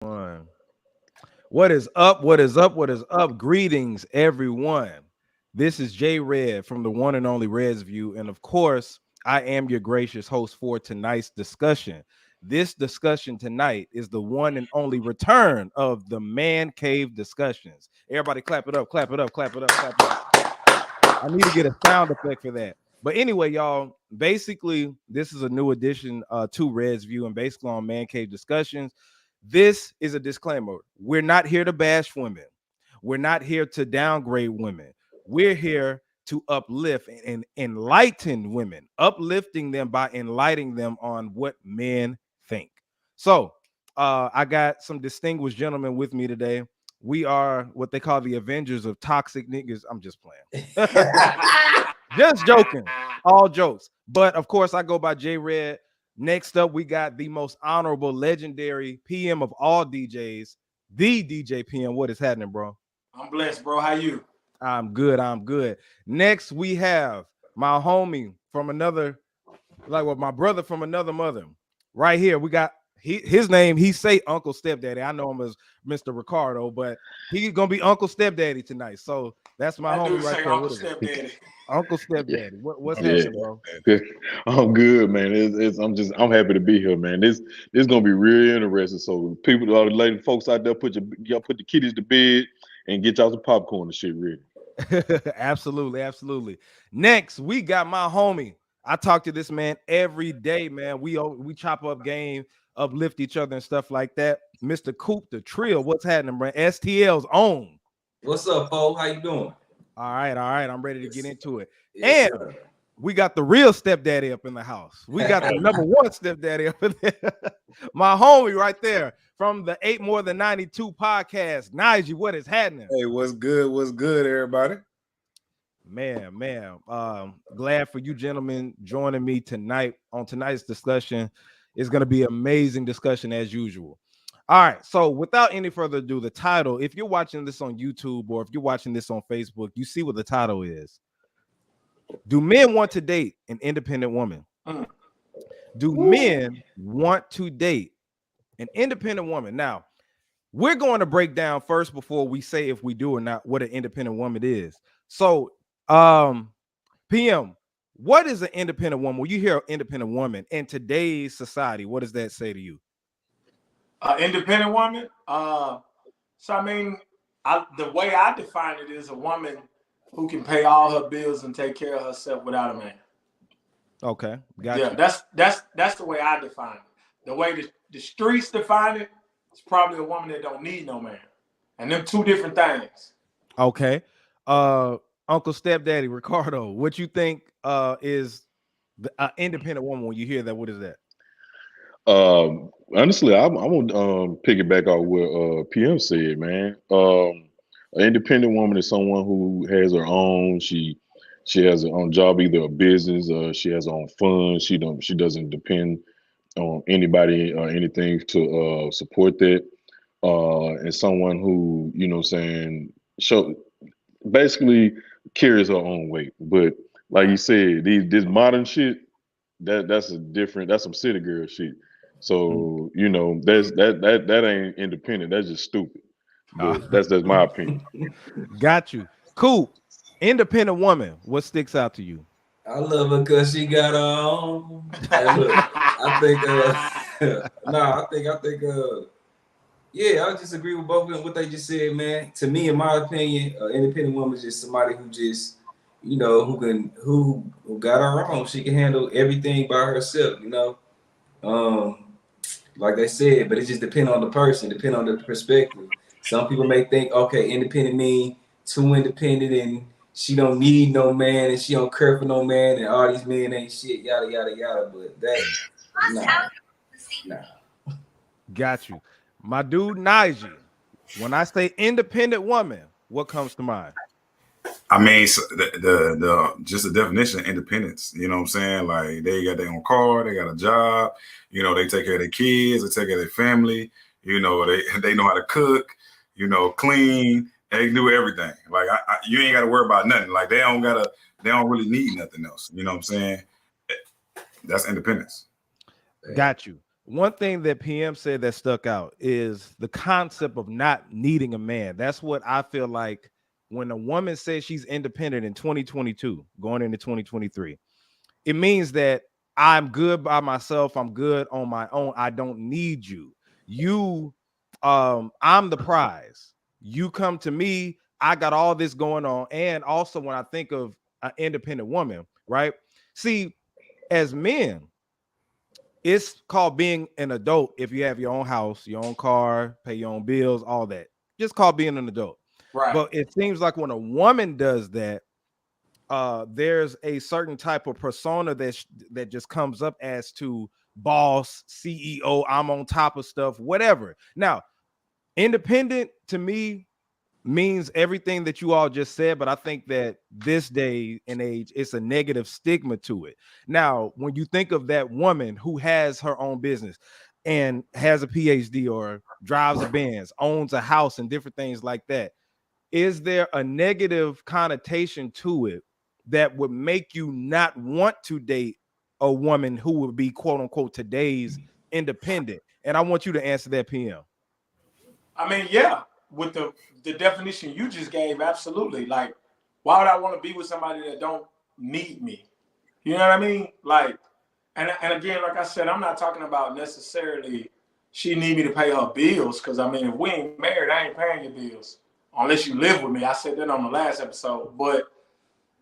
One. What is up? What is up? What is up? Greetings, everyone. This is Jay Red from the one and only Red's View. And of course, I am your gracious host for tonight's discussion. This discussion tonight is the one and only return of the Man Cave discussions. Everybody clap it up, clap it up, clap it up, clap it up. I need to get a sound effect for that. But anyway, y'all, basically, this is a new addition to Red's View and basically on Man Cave discussions. This is a disclaimer. We're not here to bash women. We're not here to downgrade women. We're here to uplift and enlighten women, uplifting them by enlightening them on what men think. So, I got some distinguished gentlemen with me today. We are what they call the Avengers of toxic niggas. I'm just playing. Just joking. All jokes. But of course, I go by J Red. Next up, we got the most honorable, legendary PM of all DJs, the DJ PM. What is happening, bro? I'm blessed, bro. How you? I'm good. I'm good. Next, we have my homie from another, like what my brother from another mother. Right here, we got his name. He say Uncle Stepdaddy. I know him as Mr. Ricardo, but he's gonna be Uncle Stepdaddy tonight. So that's my homie right there. Uncle Stepdaddy. Uncle Stepdaddy. What's happening, bro? I'm good, man. I'm happy to be here, man. This gonna be real interesting. So people, all the lady folks out there, put the kiddies to bed and get y'all some popcorn and shit ready. Absolutely, absolutely. Next, we got my homie. I talk to this man every day, man. We chop up game, uplift each other and stuff like that. Mr. Coop, the Trill. What's happening, bro? STL's own. What's up, Paul? How you doing? All right. I'm ready to get into it. Yes, and we got the real stepdaddy up in the house. We got the number one stepdaddy up in there. My homie right there from the 8 More Than 92 podcast. Najee, what is happening? Hey, what's good? What's good, everybody? Man. Glad for you gentlemen joining me tonight on tonight's discussion. It's going to be an amazing discussion as usual. All right, so without any further ado, the title, if you're watching this on YouTube or if you're watching this on Facebook, you see what the title is. Do men want to date an independent woman? Do men want to date an independent woman? Now, we're going to break down first before we say if we do or not what an independent woman is. So, PM, what is an independent woman? When you hear independent woman in today's society, what does that say to you? Independent woman. So I mean, the way I define it is a woman who can pay all her bills and take care of herself without a man. Okay, gotcha. Yeah, that's the way I define it. The way the streets define it, it's probably a woman that don't need no man, and them two different things. Okay, Uncle Stepdaddy Ricardo, what you think is the independent woman? When you hear that, what is that? Honestly, I'm gonna piggyback off what PM said, man. An independent woman is someone who has her own. She has her own job, either a business. She has her own funds. She doesn't depend on anybody or anything to support that. And someone who, you know what I'm saying, basically carries her own weight. But like you said, this modern shit, that's some city girl shit. So you know that ain't independent. That's just stupid. But that's my opinion. Got you. Cool. Independent woman. What sticks out to you? I love her because she got her own. Look, yeah, I just agree with both of them. What they just said, man. To me, in my opinion, independent woman is just somebody who just, you know, who got her own. She can handle everything by herself, you know. Like they said, but it just depends on the person, depend on the perspective. Some people may think, okay, independent mean too independent and she don't need no man and she don't care for no man and all these men ain't shit, yada, yada, yada. But that, nah. Got you. My dude, Najee, when I say independent woman, what comes to mind? I mean, so the just the definition of independence, you know what I'm saying? Like they got their own car, they got a job, you know, they take care of their kids, they take care of their family, you know, they know how to cook, you know, clean, they do everything. Like you ain't got to worry about nothing. Like they don't really need nothing else. You know what I'm saying? That's independence. Got you. one thing that PM said that stuck out is the concept of not needing a man. That's what I feel like when a woman says she's independent in 2022, going into 2023, it means that I'm good by myself. I'm good on my own. I don't need you. You, I'm the prize. You come to me. I got all this going on. And also, when I think of an independent woman, right? See, as men, it's called being an adult if you have your own house, your own car, pay your own bills, all that. Just called being an adult. Right. But it seems like when a woman does that, there's a certain type of persona that just comes up as to boss, CEO, I'm on top of stuff, whatever. Now, independent to me means everything that you all just said, but I think that this day and age, it's a negative stigma to it. Now, when you think of that woman who has her own business and has a PhD or drives a Benz, owns a house and different things like that, is there a negative connotation to it that would make you not want to date a woman who would be quote unquote today's independent? And I want you to answer that, PM. I mean, yeah, with the definition you just gave, absolutely. Like, why would I want to be with somebody that don't need me? You know what I mean? Like, and again, like I said, I'm not talking about necessarily she need me to pay her bills, because I mean, if we ain't married, I ain't paying your bills unless you live with me. I said that on the last episode. But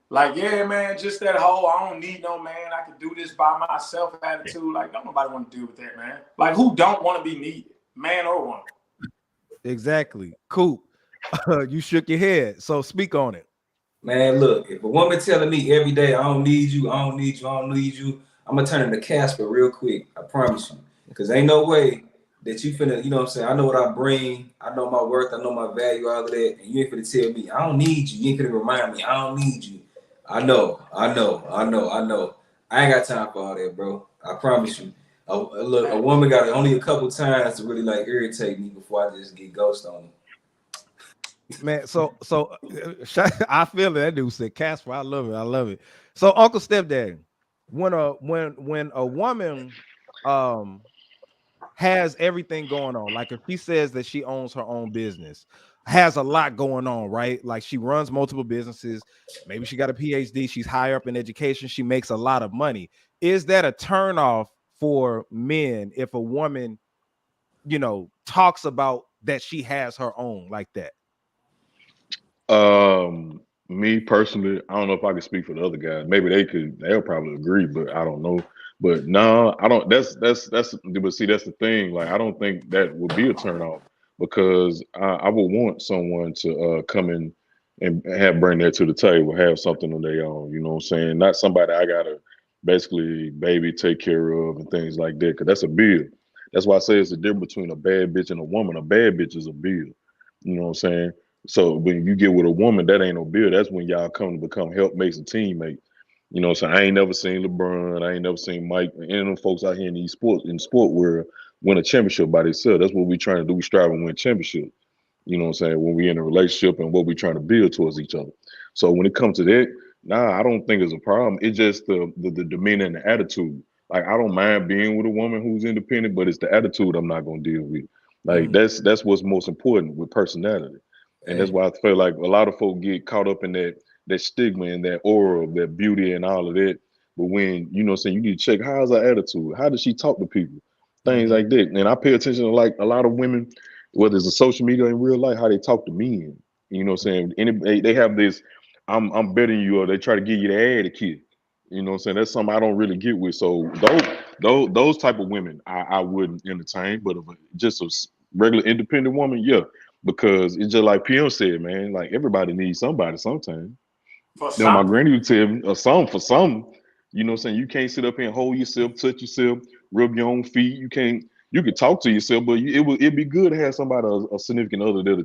like, yeah, man, just that whole I don't need no man, I can do this by myself attitude. Like, don't nobody want to deal with that, man. Like, who don't want to be needed, man or woman? Exactly. Cool. You shook your head. So speak on it. Man, look, if a woman telling me every day, I don't need you, I don't need you, I don't need you, I'm gonna turn into Casper real quick. I promise you. Because ain't no way that you finna, you know what I'm saying? I know what I bring, I know my worth, I know my value, all of that, and you ain't finna tell me, I don't need you. You ain't finna remind me, I don't need you. I know. I ain't got time for all that, bro. I promise you. Look, a woman got only a couple times to really like irritate me before I just get ghost on her. Man, so I feel that dude said Casper. I love it. I love it. So Uncle Stepdaddy, when a woman has everything going on, like if she says that she owns her own business, has a lot going on, right? Like she runs multiple businesses, maybe she got a PhD, she's higher up in education, she makes a lot of money. Is that a turnoff for men if a woman, talks about that she has her own like that? Me personally, I don't know if I can speak for the other guys. Maybe they'll probably agree, but I don't know. But no, I don't. But see, that's the thing. Like, I don't think that would be a turn off, because I would want someone to come in and bring that to the table, have something on their own. You know what I'm saying? Not somebody I gotta basically baby take care of and things like that. Because that's a bill. That's why I say it's the difference between a bad bitch and a woman. A bad bitch is a bill. You know what I'm saying? So when you get with a woman, that ain't no bill. That's when y'all come to become helpmates and teammates. You know what I'm saying? I ain't never seen LeBron. I ain't never seen Mike. Any of them folks out here in these sport world win a championship by themselves. That's what we trying to do. We strive to win championship. You know what I'm saying? When we in a relationship and what we trying to build towards each other. So when it comes to that, nah, I don't think it's a problem. It's just the demeanor and the attitude. Like, I don't mind being with a woman who's independent, but it's the attitude I'm not gonna deal with. Like, that's what's most important with personality. And that's why I feel like a lot of folk get caught up in that stigma and that aura of that beauty and all of that. But when, you know what I'm saying, you need to check, how's her attitude? How does she talk to people? Things like that. And I pay attention to, like, a lot of women, whether it's a social media or in real life, how they talk to men. You know what I'm saying? They have this, I'm better than you, or they try to give you the etiquette. You know what I'm saying? That's something I don't really get with. So those type of women I wouldn't entertain, but just a regular independent woman, yeah. Because it's just like PM said, man, like everybody needs somebody sometime. For Then my something. granny would tell me, for some, you know what I'm saying? You can't sit up here and hold yourself, touch yourself, rub your own feet. You can talk to yourself, but it'd be good to have somebody, a significant other there to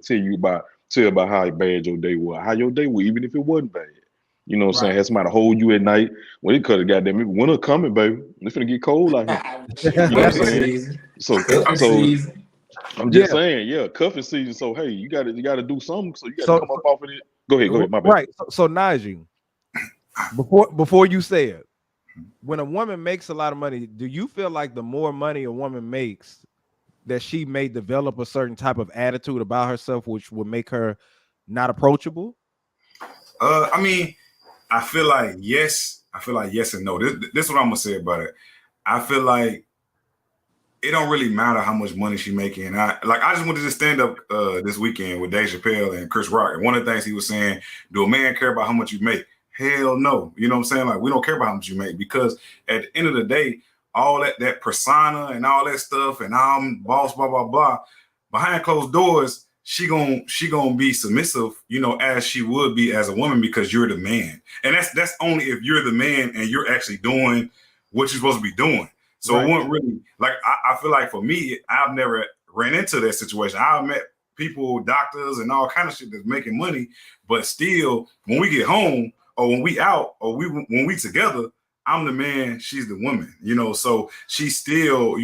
tell about how bad your day was, how your day was, even if it wasn't bad. You know what I'm saying? Have somebody hold you at night. When it could have goddamn winter coming, baby. It's finna get cold out here. You know what I'm saying? So I'm just saying, yeah, cuffing season. So hey, you gotta do something. So you gotta come up off of it. Go ahead, my bad. Right. So Najee, before you say it, when a woman makes a lot of money, do you feel like the more money a woman makes, that she may develop a certain type of attitude about herself, which would make her not approachable? I mean, I feel like yes. I feel like yes and no. This is what I'm gonna say about it. I feel like it don't really matter how much money she making. I just went to this stand up this weekend with Dave Chappelle and Chris Rock. And one of the things he was saying, do a man care about how much you make? Hell no. You know what I'm saying? Like, we don't care about how much you make, because at the end of the day, all that persona and all that stuff and I'm boss, blah, blah, blah, behind closed doors, she gonna be submissive, as she would be as a woman, because you're the man. And that's only if you're the man and you're actually doing what you're supposed to be doing. So Right. It wouldn't really, like, I feel like for me, I've never ran into that situation. I've met people, doctors and all kind of shit that's making money, but still, when we get home or when we out or when we together, I'm the man, she's the woman, so she's still,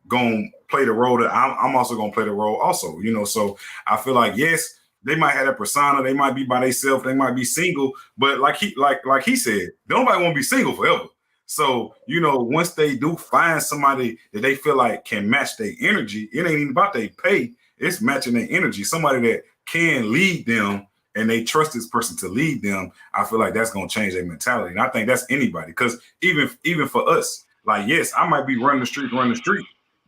gonna play the role that I'm also gonna play the role also, so I feel like, yes, they might have that persona, they might be by themselves, they might be single, but like he said, nobody want to be single forever. So, once they do find somebody that they feel like can match their energy, it ain't even about their pay, it's matching their energy. Somebody that can lead them and they trust this person to lead them, I feel like that's going to change their mentality. And I think that's anybody, because even for us, like, yes, I might be running the street,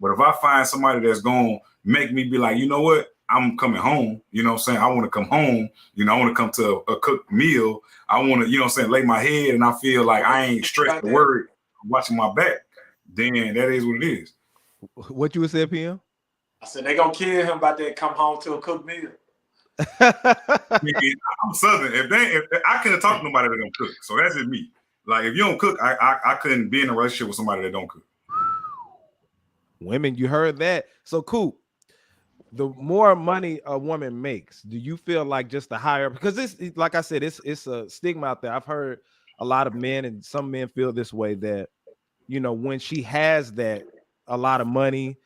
but if I find somebody that's going to make me be like, you know what, I'm coming home, you know what I'm saying? I want to come home, I want to come to a cooked meal. I want to, lay my head and I feel like I ain't stressed or worried, watching my back. Then that is what it is. What you would say, PM? I said they gonna kill him about that come home to a cooked meal. I'm Southern. If I couldn't talk to nobody that don't cook, so that's just me. Like, if you don't cook, I couldn't be in a relationship with somebody that don't cook. Women, you heard that. So cool. The more money a woman makes, do you feel like just the higher? Because this, like I said, it's a stigma out there. I've heard a lot of men, and some men feel this way, that when she has that a lot of money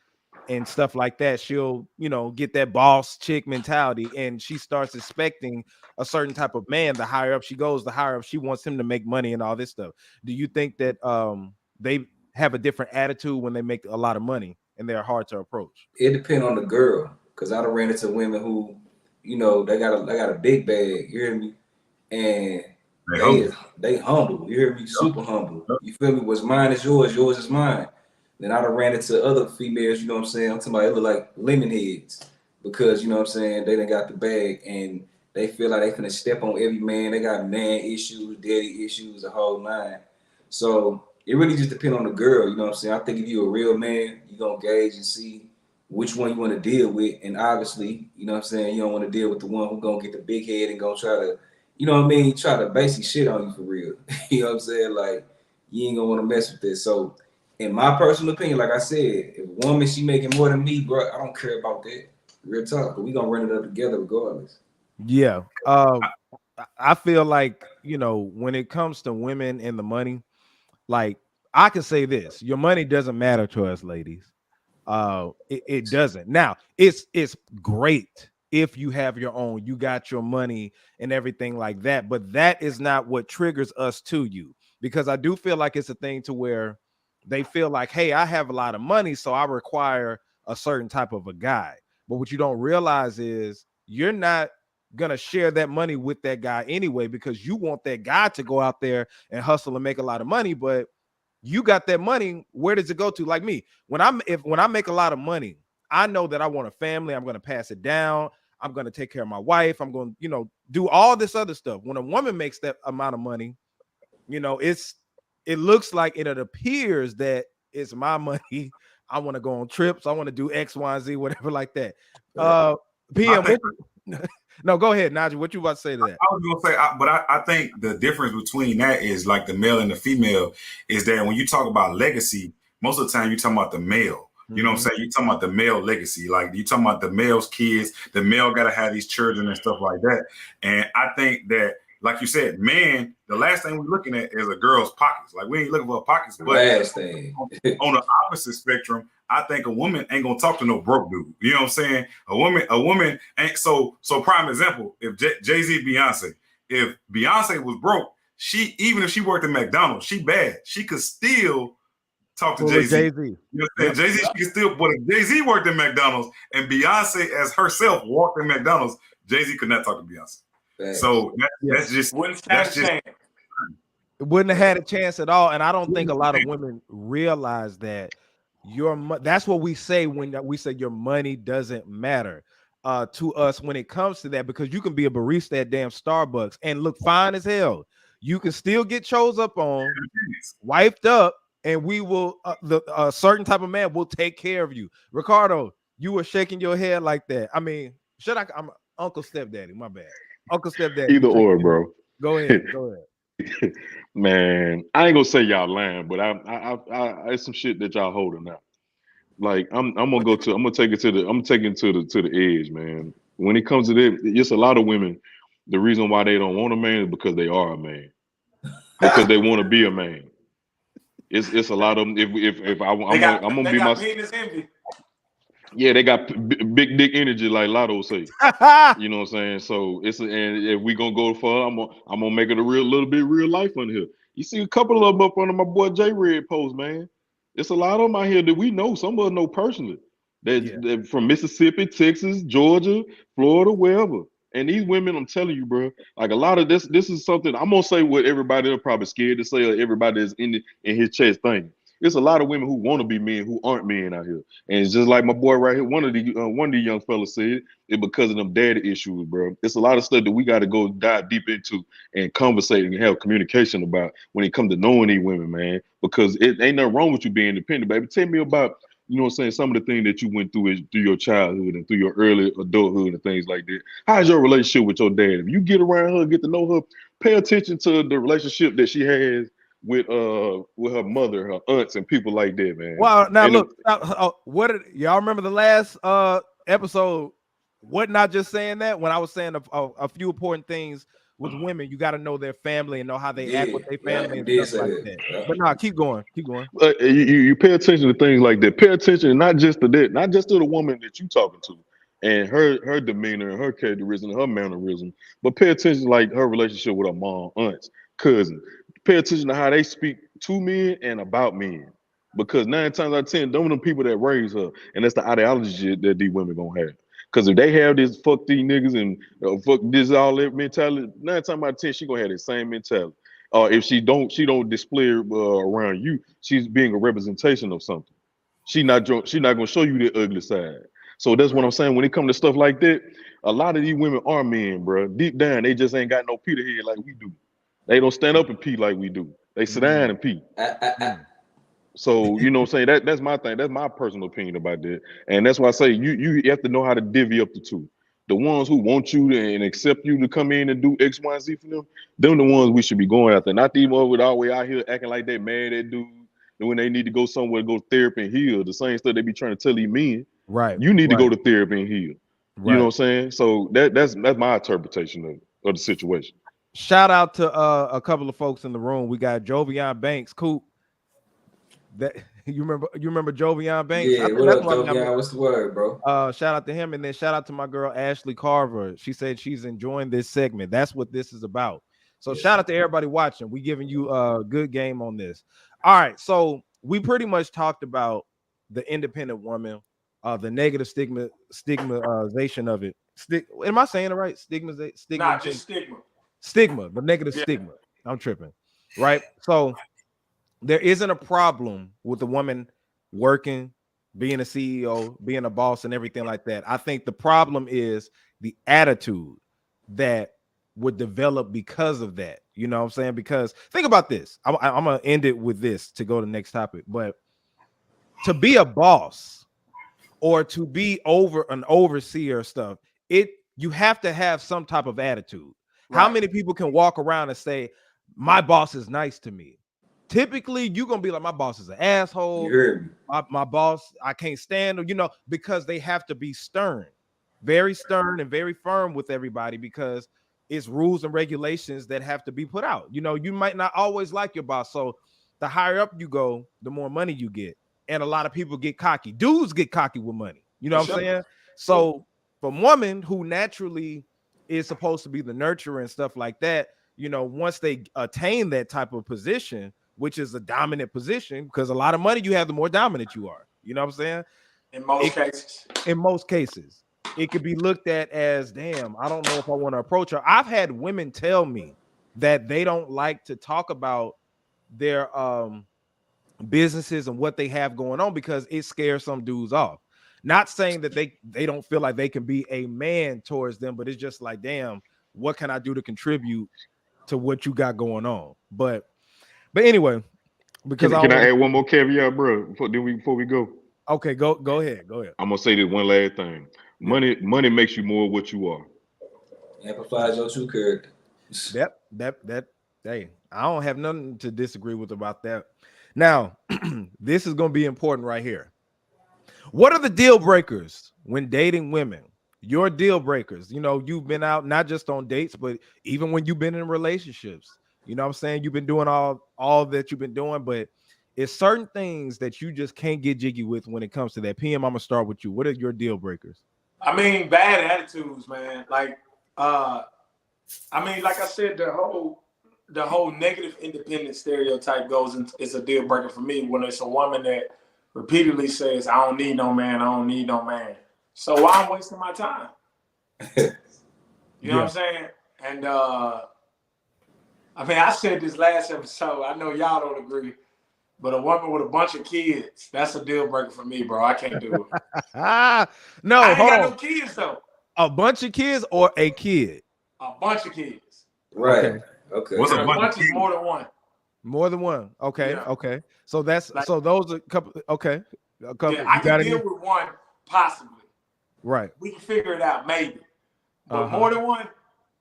and stuff like that, she'll get that boss chick mentality, and she starts expecting a certain type of man. The higher up she goes, the higher up she wants him to make money and all this stuff. Do you think that they have a different attitude when they make a lot of money and they're hard to approach? It depends on the girl, because I done ran into women who, they got a big bag, you hear me? And they humble, you hear me? Super humble. You feel me? What's mine is yours, yours is mine. Then I done ran into other females, you know what I'm saying? I'm talking about, it look like lemon heads, because, you know what I'm saying, they done got the bag and they feel like they finna step on every man. They got man issues, daddy issues, the whole nine. So it really just depends on the girl, you know what I'm saying? I think if you're a real man, you're gonna gauge and see which one you want to deal with. And obviously, you know what I'm saying, you don't want to deal with the one who gonna get the big head and gonna try to, you know what I mean, try to basically shit on you for real. You know what I'm saying? Like, you ain't gonna want to mess with this. So in my personal opinion, like I said, if a woman, she making more than me, bro, I don't care about that. Real talk, but we gonna run it up together regardless. Yeah. I feel like, when it comes to women and the money, like, I can say this: your money doesn't matter to us, ladies. It doesn't. Now, it's great if you have your own, you got your money and everything like that, but that is not what triggers us to you, because I do feel like it's a thing to where they feel like, hey, I have a lot of money, so I require a certain type of a guy. But what you don't realize is you're not gonna share that money with that guy anyway, because you want that guy to go out there and hustle and make a lot of money. But you got that money, where does it go to? Like me, when I make a lot of money, I know that I want a family. I'm going to pass it down. I'm going to take care of my wife. I'm going to, do all this other stuff. When a woman makes that amount of money, it looks like it appears that it's my money. I want to go on trips. I want to do X, Y, and Z, whatever like that. PM, no, go ahead, Najee. What you about to say to that? I was gonna say, but I think the difference between that is, like, the male and the female is that when you talk about legacy, most of the time you're talking about the male. You know what I'm saying? You're talking about the male legacy. Like, you're talking about the male's kids. The male got to have these children and stuff like that. And I think that, like you said, man, the last thing we're looking at is a girl's pockets. Like, we ain't looking for her pockets. But last thing. On the opposite spectrum, I think a woman ain't gonna talk to no broke dude. You know what I'm saying? A woman ain't so prime example. If Jay-Z, Beyonce, if Beyonce was broke, she, even if she worked at McDonald's, she bad. She could still talk to Well, Jay-Z. Jay-Z. You know what I'm saying? Jay-Z, she could still, but if Jay-Z worked at McDonald's and Beyonce as herself walked at McDonald's, Jay-Z could not talk to Beyonce. Facts. So that's just Wouldn't stand that's a just chance. Wouldn't have had a chance at all. And I don't think a lot of women realize that that's what we say when we say your money doesn't matter to us when it comes to that, because you can be a barista at damn Starbucks and look fine as hell. You can still get chose up on, wiped up, and we will a certain type of man will take care of you. Ricardo, you were shaking your head like that. I mean, I'm Uncle Stepdaddy, my bad. Uncle Stepdaddy. Either or, bro. Go ahead. Go ahead. Man, I ain't gonna say y'all lying, but I it's some shit that y'all holding out. Like I'm gonna take it to the edge, man. When it comes to this, it's a lot of women. The reason why they don't want a man is because they are a man, because they want to be a man. It's a lot of them. If I'm gonna be my penis envy. Yeah, they got big dick energy, like Lotto say. You know what I'm saying? So and if we gonna go far, I'm gonna make it a little bit real life on here. You see a couple of them up under my boy J Red post, man. It's a lot of them out here that we know. Some of us know personally. They're from Mississippi, Texas, Georgia, Florida, wherever. And these women, I'm telling you, bro, like a lot of this is something I'm gonna say what everybody are probably scared to say, or everybody is in his chest thing. There's a lot of women who want to be men who aren't men out here, and it's just like my boy right here. One of the young fellas said it because of them daddy issues, bro. It's a lot of stuff that we got to go dive deep into and conversate and have communication about when it comes to knowing these women, man. Because it ain't nothing wrong with you being independent, baby. Tell me about, you know what I'm saying, some of the things that you went through through your childhood and through your early adulthood and things like that. How's your relationship with your dad? If you get around her, get to know her, pay attention to the relationship that she has with her mother, her aunts, and people like that, man. Well, now and look, what did y'all remember the last episode? Wasn't I just saying that when I was saying a few important things with women? You got to know their family and know how they act with their family and stuff like that. But nah, keep going. You pay attention to things like that. Pay attention not just to that, not just to the woman that you talking to and her demeanor and her characterism and her mannerism, but pay attention like her relationship with her mom, aunts, cousins. Pay attention to how they speak to men and about men, because 9 times out of 10, them people that raise her, and that's the ideology that these women gonna have. Because if they have this fuck these niggas and fuck this all that mentality, 9 times out of 10, she gonna have the same mentality. If she don't display it around you, she's being a representation of something. She not gonna show you the ugly side. So that's what I'm saying. When it comes to stuff like that, a lot of these women are men, bro. Deep down, they just ain't got no Peter head like we do. They don't stand up and pee like we do. They sit down and pee. So, you know what I'm saying? That's my thing. That's my personal opinion about that. And that's why I say you have to know how to divvy up the two. The ones who want you and accept you to come in and do X, Y, and Z for them the ones we should be going after. Not these ones with all the way out here acting like they mad at dudes. And when they need to go somewhere to go to therapy and heal, the same stuff they be trying to tell these men. Right. You need to go to therapy and heal. Right. You know what I'm saying? So that's my interpretation of the situation. Shout out to a couple of folks in the room. We got Jovian Banks, Coop. That you remember Jovian Banks? Yeah, what up, Jovian? What's the word, bro? Shout out to him, and then shout out to my girl Ashley Carver. She said she's enjoying this segment. That's what this is about. So shout out to everybody watching. We giving you a good game on this. All right, so we pretty much talked about the independent woman, the negative stigmatization of it. Am I saying it right? Stigma. Nah, just stigma. Stigma, the negative stigma. I'm tripping, right? So there isn't a problem with the woman working, being a CEO, being a boss, and everything like that. I think the problem is the attitude that would develop because of that. You know what I'm saying? Because think about this. I'm gonna end it with this to go to the next topic. But to be a boss or to be an overseer of stuff, you have to have some type of attitude. Right. How many people can walk around and say, my boss is nice to me? Typically, you're going to be like, my boss is an asshole. My boss, I can't stand him, because they have to be stern and very firm with everybody, because it's rules and regulations that have to be put out. You might not always like your boss. So the higher up you go, the more money you get. And a lot of people get cocky. Dudes get cocky with money. You know what I'm saying? So for women who naturally is supposed to be the nurturer and stuff like that, once they attain that type of position, which is a dominant position, because a lot of money you have, the more dominant you are. You know what I'm saying? In most cases. In most cases, it could be looked at as, damn, I don't know if I want to approach her. I've had women tell me that they don't like to talk about their businesses and what they have going on because it scares some dudes off. Not saying that they don't feel like they can be a man towards them, but it's just like, damn, what can I do to contribute to what you got going on? But anyway, because Can I add one more caveat, bro, before we go? Okay, go ahead. I'm gonna say this one last thing. Money makes you more what you are. Amplifies your true character. That hey, I don't have nothing to disagree with about that. Now, this is gonna be important right here. What are the deal breakers when dating women? Your deal breakers. You've been out not just on dates, but even when you've been in relationships. You know what I'm saying? You've been doing all that you've been doing, but it's certain things that you just can't get jiggy with when it comes to that. PM, I'm gonna start with you. What are your deal breakers? I mean, bad attitudes, man. Like I said, the whole negative independent stereotype goes into, it's a deal breaker for me when it's a woman that repeatedly says, I don't need no man, I don't need no man. So why I'm wasting my time? You know what I'm saying? And I said this last episode, I know y'all don't agree, but a woman with a bunch of kids, that's a deal breaker for me, bro. I can't do it. No, I ain't hold got on. no kids though. A bunch of kids or a kid? A bunch of kids. Right. Okay. What's a bunch is more than one. More than one. Okay. Yeah. Okay. So that's so those are a couple. Okay. A couple. Yeah, I can deal with one possibly. Right. We can figure it out maybe. But more than one,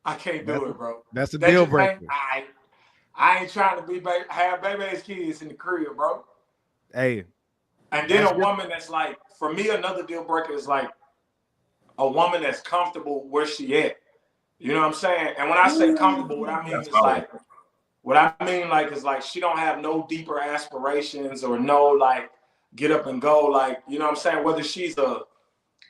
I can't do it, bro. That's a deal breaker. I ain't trying to have baby's kids in the crib, bro. Hey. And then a woman that's like, for me, another deal breaker is like a woman that's comfortable where she at. You know what I'm saying? And when I say comfortable, what I mean is like she don't have no deeper aspirations or no like get up and go, like, you know what I'm saying? Whether she's a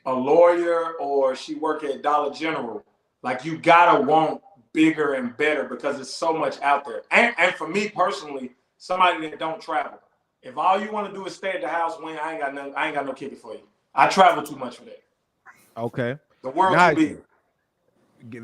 lawyer or she work at Dollar General, like you gotta want bigger and better because there's so much out there. And for me personally, somebody that don't travel. If all you want to do is stay at the house, I ain't got no kicker for you. I travel too much for that. Okay. The world too big.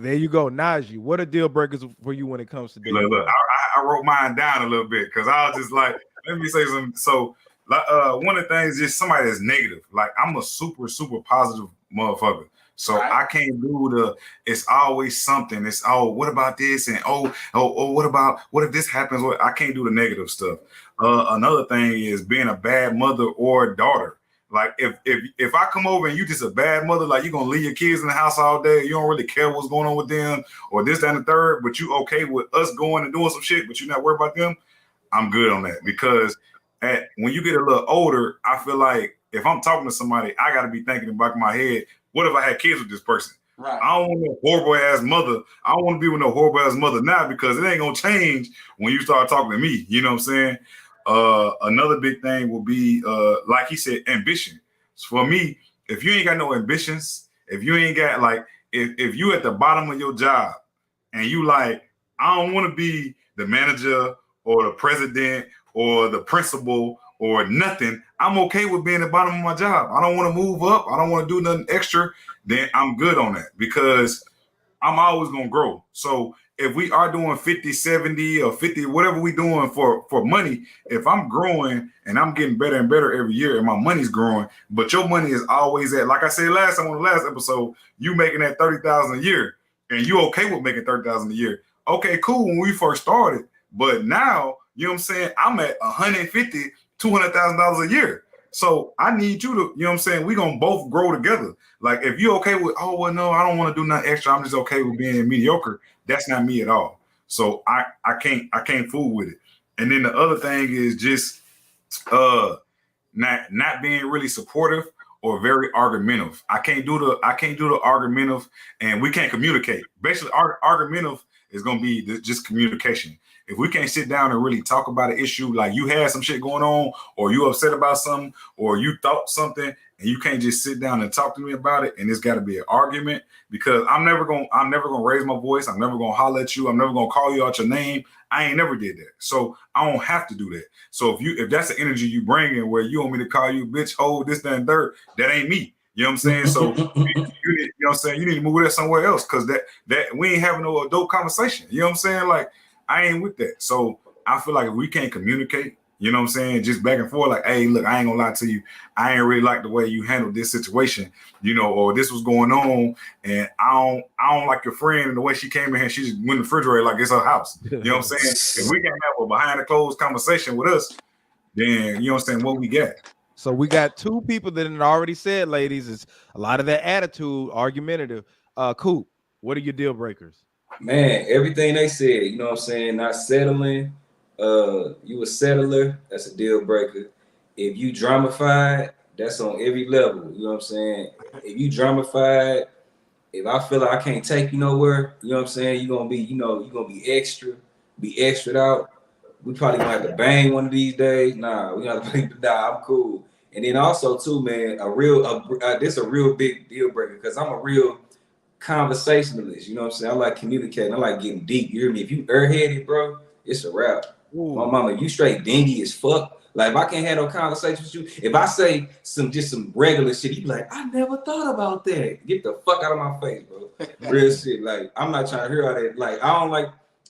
There you go, Najee. What are deal breakers for you when it comes to dating? Look, I wrote mine down a little bit because I was just like, let me say something. So, one of the things is somebody that's negative. Like I'm a super, super positive motherfucker. So I can't do it's always something. It's, what about this? And what if this happens? I can't do the negative stuff. Another thing is being a bad mother or daughter. Like if I come over and you just a bad mother, like you're gonna leave your kids in the house all day, you don't really care what's going on with them or this, that, and the third, but you okay with us going and doing some shit, but you're not worried about them, I'm good on that. Because when you get a little older, I feel like if I'm talking to somebody, I gotta be thinking in the back of my head, what if I had kids with this person? Right. I don't want no horrible ass mother. I don't want to be with no horrible ass mother now because it ain't gonna change when you start talking to me. You know what I'm saying? Another big thing will be, like he said, ambition. So for me, if you ain't got no ambitions, if you ain't got like, if you at the bottom of your job and you like, I don't want to be the manager or the president or the principal or nothing. I'm okay with being at the bottom of my job. I don't want to move up. I don't want to do nothing extra. Then I'm good on that because I'm always going to grow. So if we are doing 50, 70 or 50, whatever we doing for money, if I'm growing and I'm getting better and better every year and my money's growing, but your money is always at, like I said last time on the last episode, you making that 30,000 a year and you okay with making 30,000 a year. Okay, cool when we first started, but now, you know what I'm saying? I'm at 150, $200,000 a year. So I need you to, you know what I'm saying? We're going to both grow together. Like if you're okay with, oh, well, no, I don't want to do nothing extra. I'm just okay with being mediocre. That's not me at all. So I can't fool with it. And then the other thing is just not being really supportive or very argumentative. I can't do the argumentative and we can't communicate. Basically, argumentative is going to be just communication. If we can't sit down and really talk about an issue, like you had some shit going on or you upset about something or you thought something and you can't just sit down and talk to me about it, and it's got to be an argument, because I'm never gonna raise my voice. I'm never gonna holler at you. I'm never gonna call you out your name. I ain't never did that, so I don't have to do that. So if that's the energy you bring in, where you want me to call you bitch, hoe, this, that, and third, that ain't me. You know what I'm saying? So you know what I'm saying? You need to move that somewhere else, because that we ain't having no adult conversation. You know what I'm saying? Like, I ain't with that. So I feel like if we can't communicate, you know what I'm saying, just back and forth, like, hey, look, I ain't gonna lie to you, I ain't really like the way you handled this situation, you know, or this was going on, and I don't like your friend and the way she came in here, she just went in the refrigerator like it's her house. You know what I'm saying? If we can't have a behind the closed conversation with us, then you understand what we got. So we got two people that had already said, ladies, is a lot of that attitude, argumentative. Coop, what are your deal breakers? Man, everything they said, you know what I'm saying? Not settling. You a settler, that's a deal breaker. If you dramatified, that's on every level. You know what I'm saying? If you dramatified, if I feel like I can't take you nowhere, you know what I'm saying? You're gonna be extra out. We probably gonna have to bang one of these days. Nah, I'm cool. And then also too, man, this a real big deal breaker, because I'm a real conversationalist. You know what I'm saying? I like communicating. I like getting deep. You hear me? If you airheaded, bro, it's a wrap. Ooh. My mama, you straight dingy as fuck. Like, if I can't have no conversation with you, if I say some regular shit, you be like, I never thought about that. Get the fuck out of my face, bro. Real shit. Like, I'm not trying to hear all that. Like,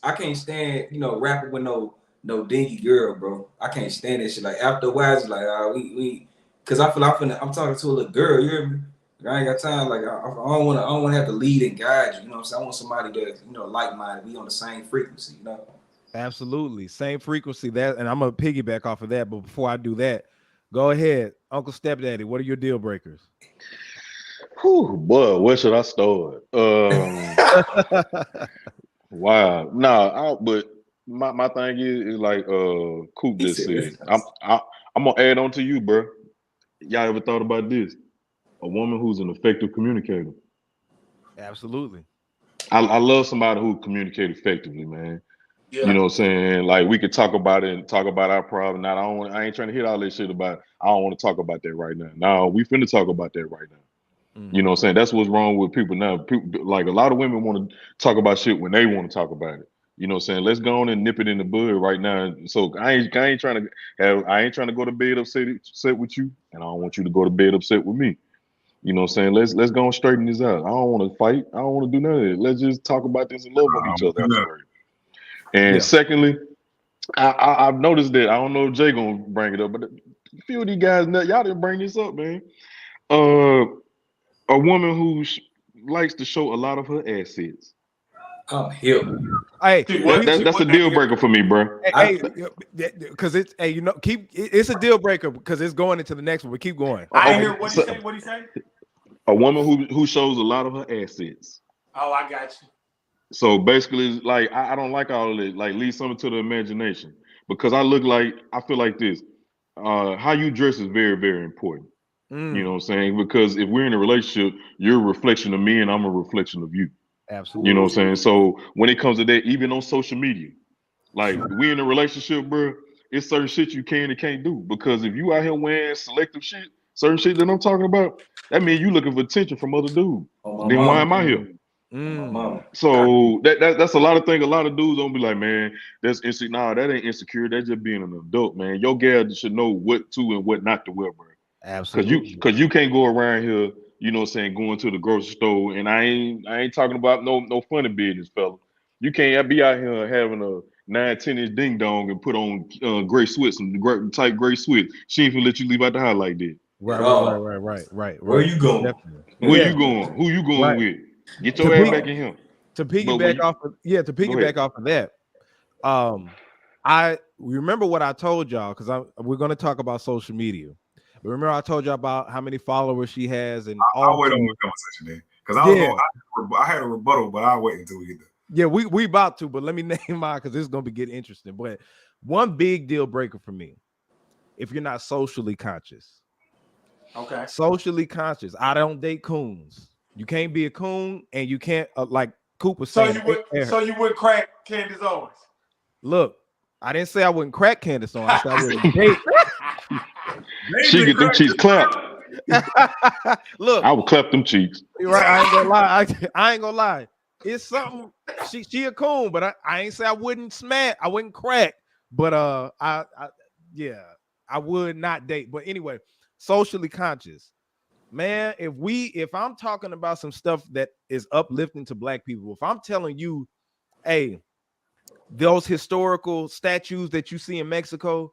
I can't stand, rapping with no dingy girl, bro. I can't stand that shit. Like, after a while, it's like, because I feel I'm talking to a little girl. You hear me? I ain't got time. Like, I don't want to have to lead and guide you. You know what I'm saying? I want somebody that's, like-minded. We on the same frequency, Absolutely. Same frequency. That, and I'm going to piggyback off of that. But before I do that, go ahead. Uncle Stepdaddy, what are your deal breakers? Whew, boy, where should I start? Wow. But my thing is like Coop just said. I'm gonna add on to you, bro. Y'all ever thought about this? A woman who's an effective communicator. Absolutely. I love somebody who communicates effectively, man. Yeah. You know what I'm saying? Like, we could talk about it and talk about our problem. Now, I ain't trying to hit all this shit about, I don't want to talk about that right now. No, we finna talk about that right now. Mm-hmm. You know what I'm saying? That's what's wrong with people now. People, like, a lot of women want to talk about shit when they want to talk about it. You know what I'm saying? Let's go on and nip it in the bud right now. So I ain't trying to go to bed upset with you, and I don't want you to go to bed upset with me. You know what I'm saying? Let's go and straighten this out. I don't want to fight. I don't want to do none of it. Let's just talk about this and love on each other afterwards. And secondly, I've noticed that, I don't know if Jay gonna bring it up, but a few of these guys, y'all didn't bring this up, man. A woman who likes to show a lot of her assets. Oh, hell. Hey, that's a deal breaker for me, bro. Hey, because it's it's a deal breaker because it's going into the next one. But keep going. I hear what he say. What he say? A woman who shows a lot of her assets. Oh, I got you. So basically, like, I don't like all of it. Like, leave something to the imagination, because I feel like this. How you dress is very, very important. You know what I'm saying? Because if we're in a relationship, you're a reflection of me and I'm a reflection of you. Absolutely. You know what I'm saying? So when it comes to that, even on social media, like, we in a relationship, bro, it's certain shit you can and can't do. Because if you out here wearing selective shit, certain shit that I'm talking about, that means you looking for attention from other dudes. Then why am I here? So that's a lot of things. A lot of dudes don't be like, man, that's insecure. Nah, that ain't insecure. That's just being an adult, man. Your gal should know what to and what not to wear, bro. Absolutely. Because you can't go around here, you know what I'm saying, going to the grocery store, and I ain't talking about no funny business, fella. You can't be out here having a 9-10 inch ding dong and put on gray sweats, some tight gray sweats. She ain't gonna let you leave out the house like that. Right. Where you going? Definitely. Where you going? Who you going with? Get your ass back in here. To piggyback off of that, I remember what I told y'all, because we're going to talk about social media. But remember, I told y'all about how many followers she has, and I'll wait on the conversation then, because I had a rebuttal, but I'll wait until we get there. Yeah, we about to, but let me name mine because this is going to get interesting. But one big deal breaker for me, if you're not socially conscious. Okay. Socially conscious. I don't date coons. You can't be a coon, and you can't like Cooper saying. So you would crack Candace Owens. Look, I didn't say I wouldn't crack Candace Owens. I said I wouldn't date. She get them cheeks clapped. Look, I would clap them cheeks. you're right. I ain't gonna lie. I ain't gonna lie. It's something. She a coon, but I ain't say I wouldn't smash. I wouldn't crack. But yeah, I would not date. But anyway, socially conscious. Man, if I'm talking about some stuff that is uplifting to black people, if I'm telling you, hey, those historical statues that you see in Mexico,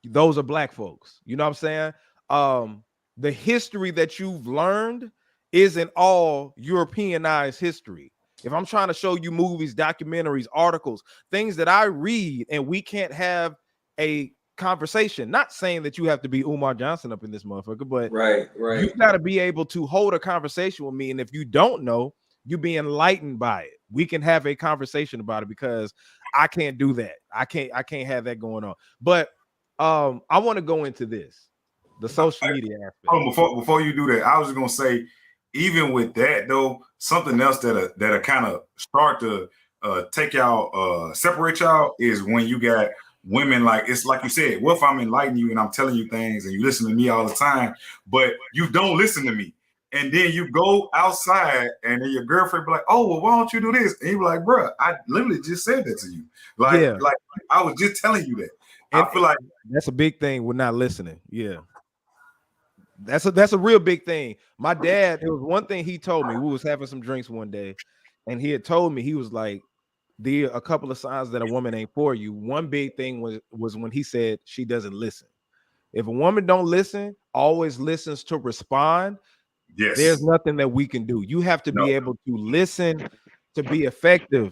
those are black folks. You know what I'm saying? The history that you've learned isn't all Europeanized history. If I'm trying to show you movies, documentaries, articles, things that I read, and we can't have a conversation, not saying that you have to be Umar Johnson up in this motherfucker, but Right. you got to be able to hold a conversation with me. And if you don't know, you be enlightened by it. We can have a conversation about it because I can't do that. I can't have that going on. But I want to go into this, the social media aspect. Before you do that, I was just gonna say, even with that though, something else that kind of start to take y'all separate y'all is when you got women, like it's like you said, what if I'm enlightening you and I'm telling you things and you listen to me all the time, but you don't listen to me. And then you go outside and then your girlfriend be like, oh, well, why don't you do this? And you be like, bro, I literally just said that to you. Like I was just telling you that. And I feel like that's a big thing with not listening. Yeah. That's a real big thing. My dad, it was one thing he told me. We was having some drinks one day, and he had told me, he was like, a couple of signs that a woman ain't for you. One big thing was when he said she doesn't listen. If a woman don't listen, always listens to respond, yes, there's nothing that we can do. You have to be able to listen to be effective.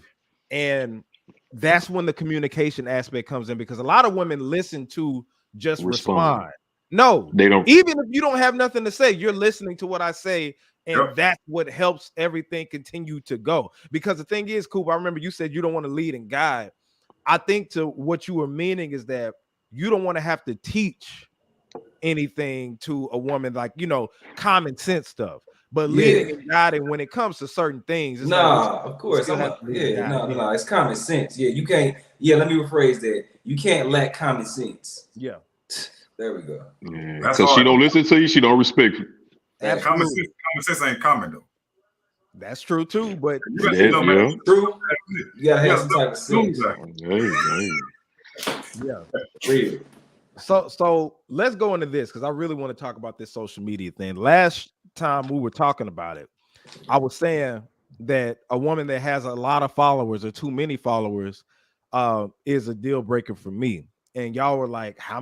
And that's when the communication aspect comes in, because a lot of women listen to just respond. No, they don't. Even if you don't have nothing to say, you're listening to what I say, and that's what helps everything continue to go. Because the thing is, Coop, I remember you said you don't want to lead and guide. I think to what you were meaning is that you don't want to have to teach anything to a woman, like, common sense stuff. But leading and guiding when it comes to certain things, it's of course. No, it's common sense. Yeah, you can't. Yeah, let me rephrase that. You can't lack common sense. Yeah. There we go. Yeah, because she don't listen to you, she don't respect you. Common sense ain't common though. That's true too, but true. You gotta have some type of sense. Yeah. So let's go into this, because I really want to talk about this social media thing. Last time we were talking about it, I was saying that a woman that has a lot of followers or too many followers is a deal breaker for me. And y'all were like, how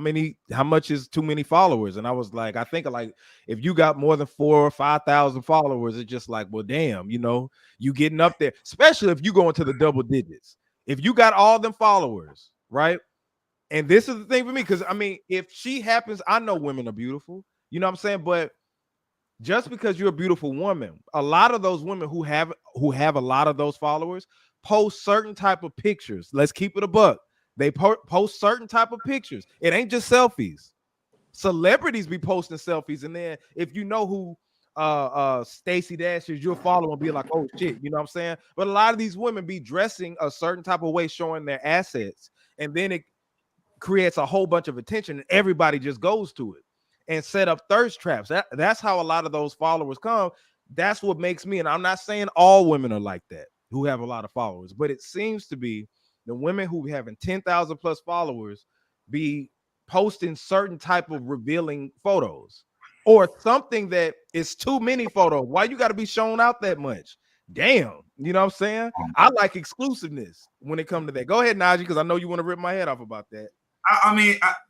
much is too many followers? And I was like, I think like if you got more than 4,000 or 5,000 followers, it's just like, well, damn, you getting up there, especially if you go into the double digits. If you got all them followers, right? And this is the thing for me, because I mean, if she happens, I know women are beautiful, you know what I'm saying? But just because you're a beautiful woman, a lot of those women who have a lot of those followers post certain type of pictures. Let's keep it a buck. They post certain type of pictures. It ain't just selfies. Celebrities be posting selfies, and then if you know who Stacey Dash is, you'll follow and be like, oh shit, you know what I'm saying? But a lot of these women be dressing a certain type of way, showing their assets, and then it creates a whole bunch of attention, and everybody just goes to it and set up thirst traps. That's how a lot of those followers come. That's what makes me, and I'm not saying all women are like that who have a lot of followers, but it seems to be the women who having 10,000 plus followers be posting certain type of revealing photos or something that is too many photos. Why you got to be shown out that much? Damn, you know what I'm saying? I like exclusiveness when it comes to that. Go ahead, Najee, because I know you want to rip my head off about that.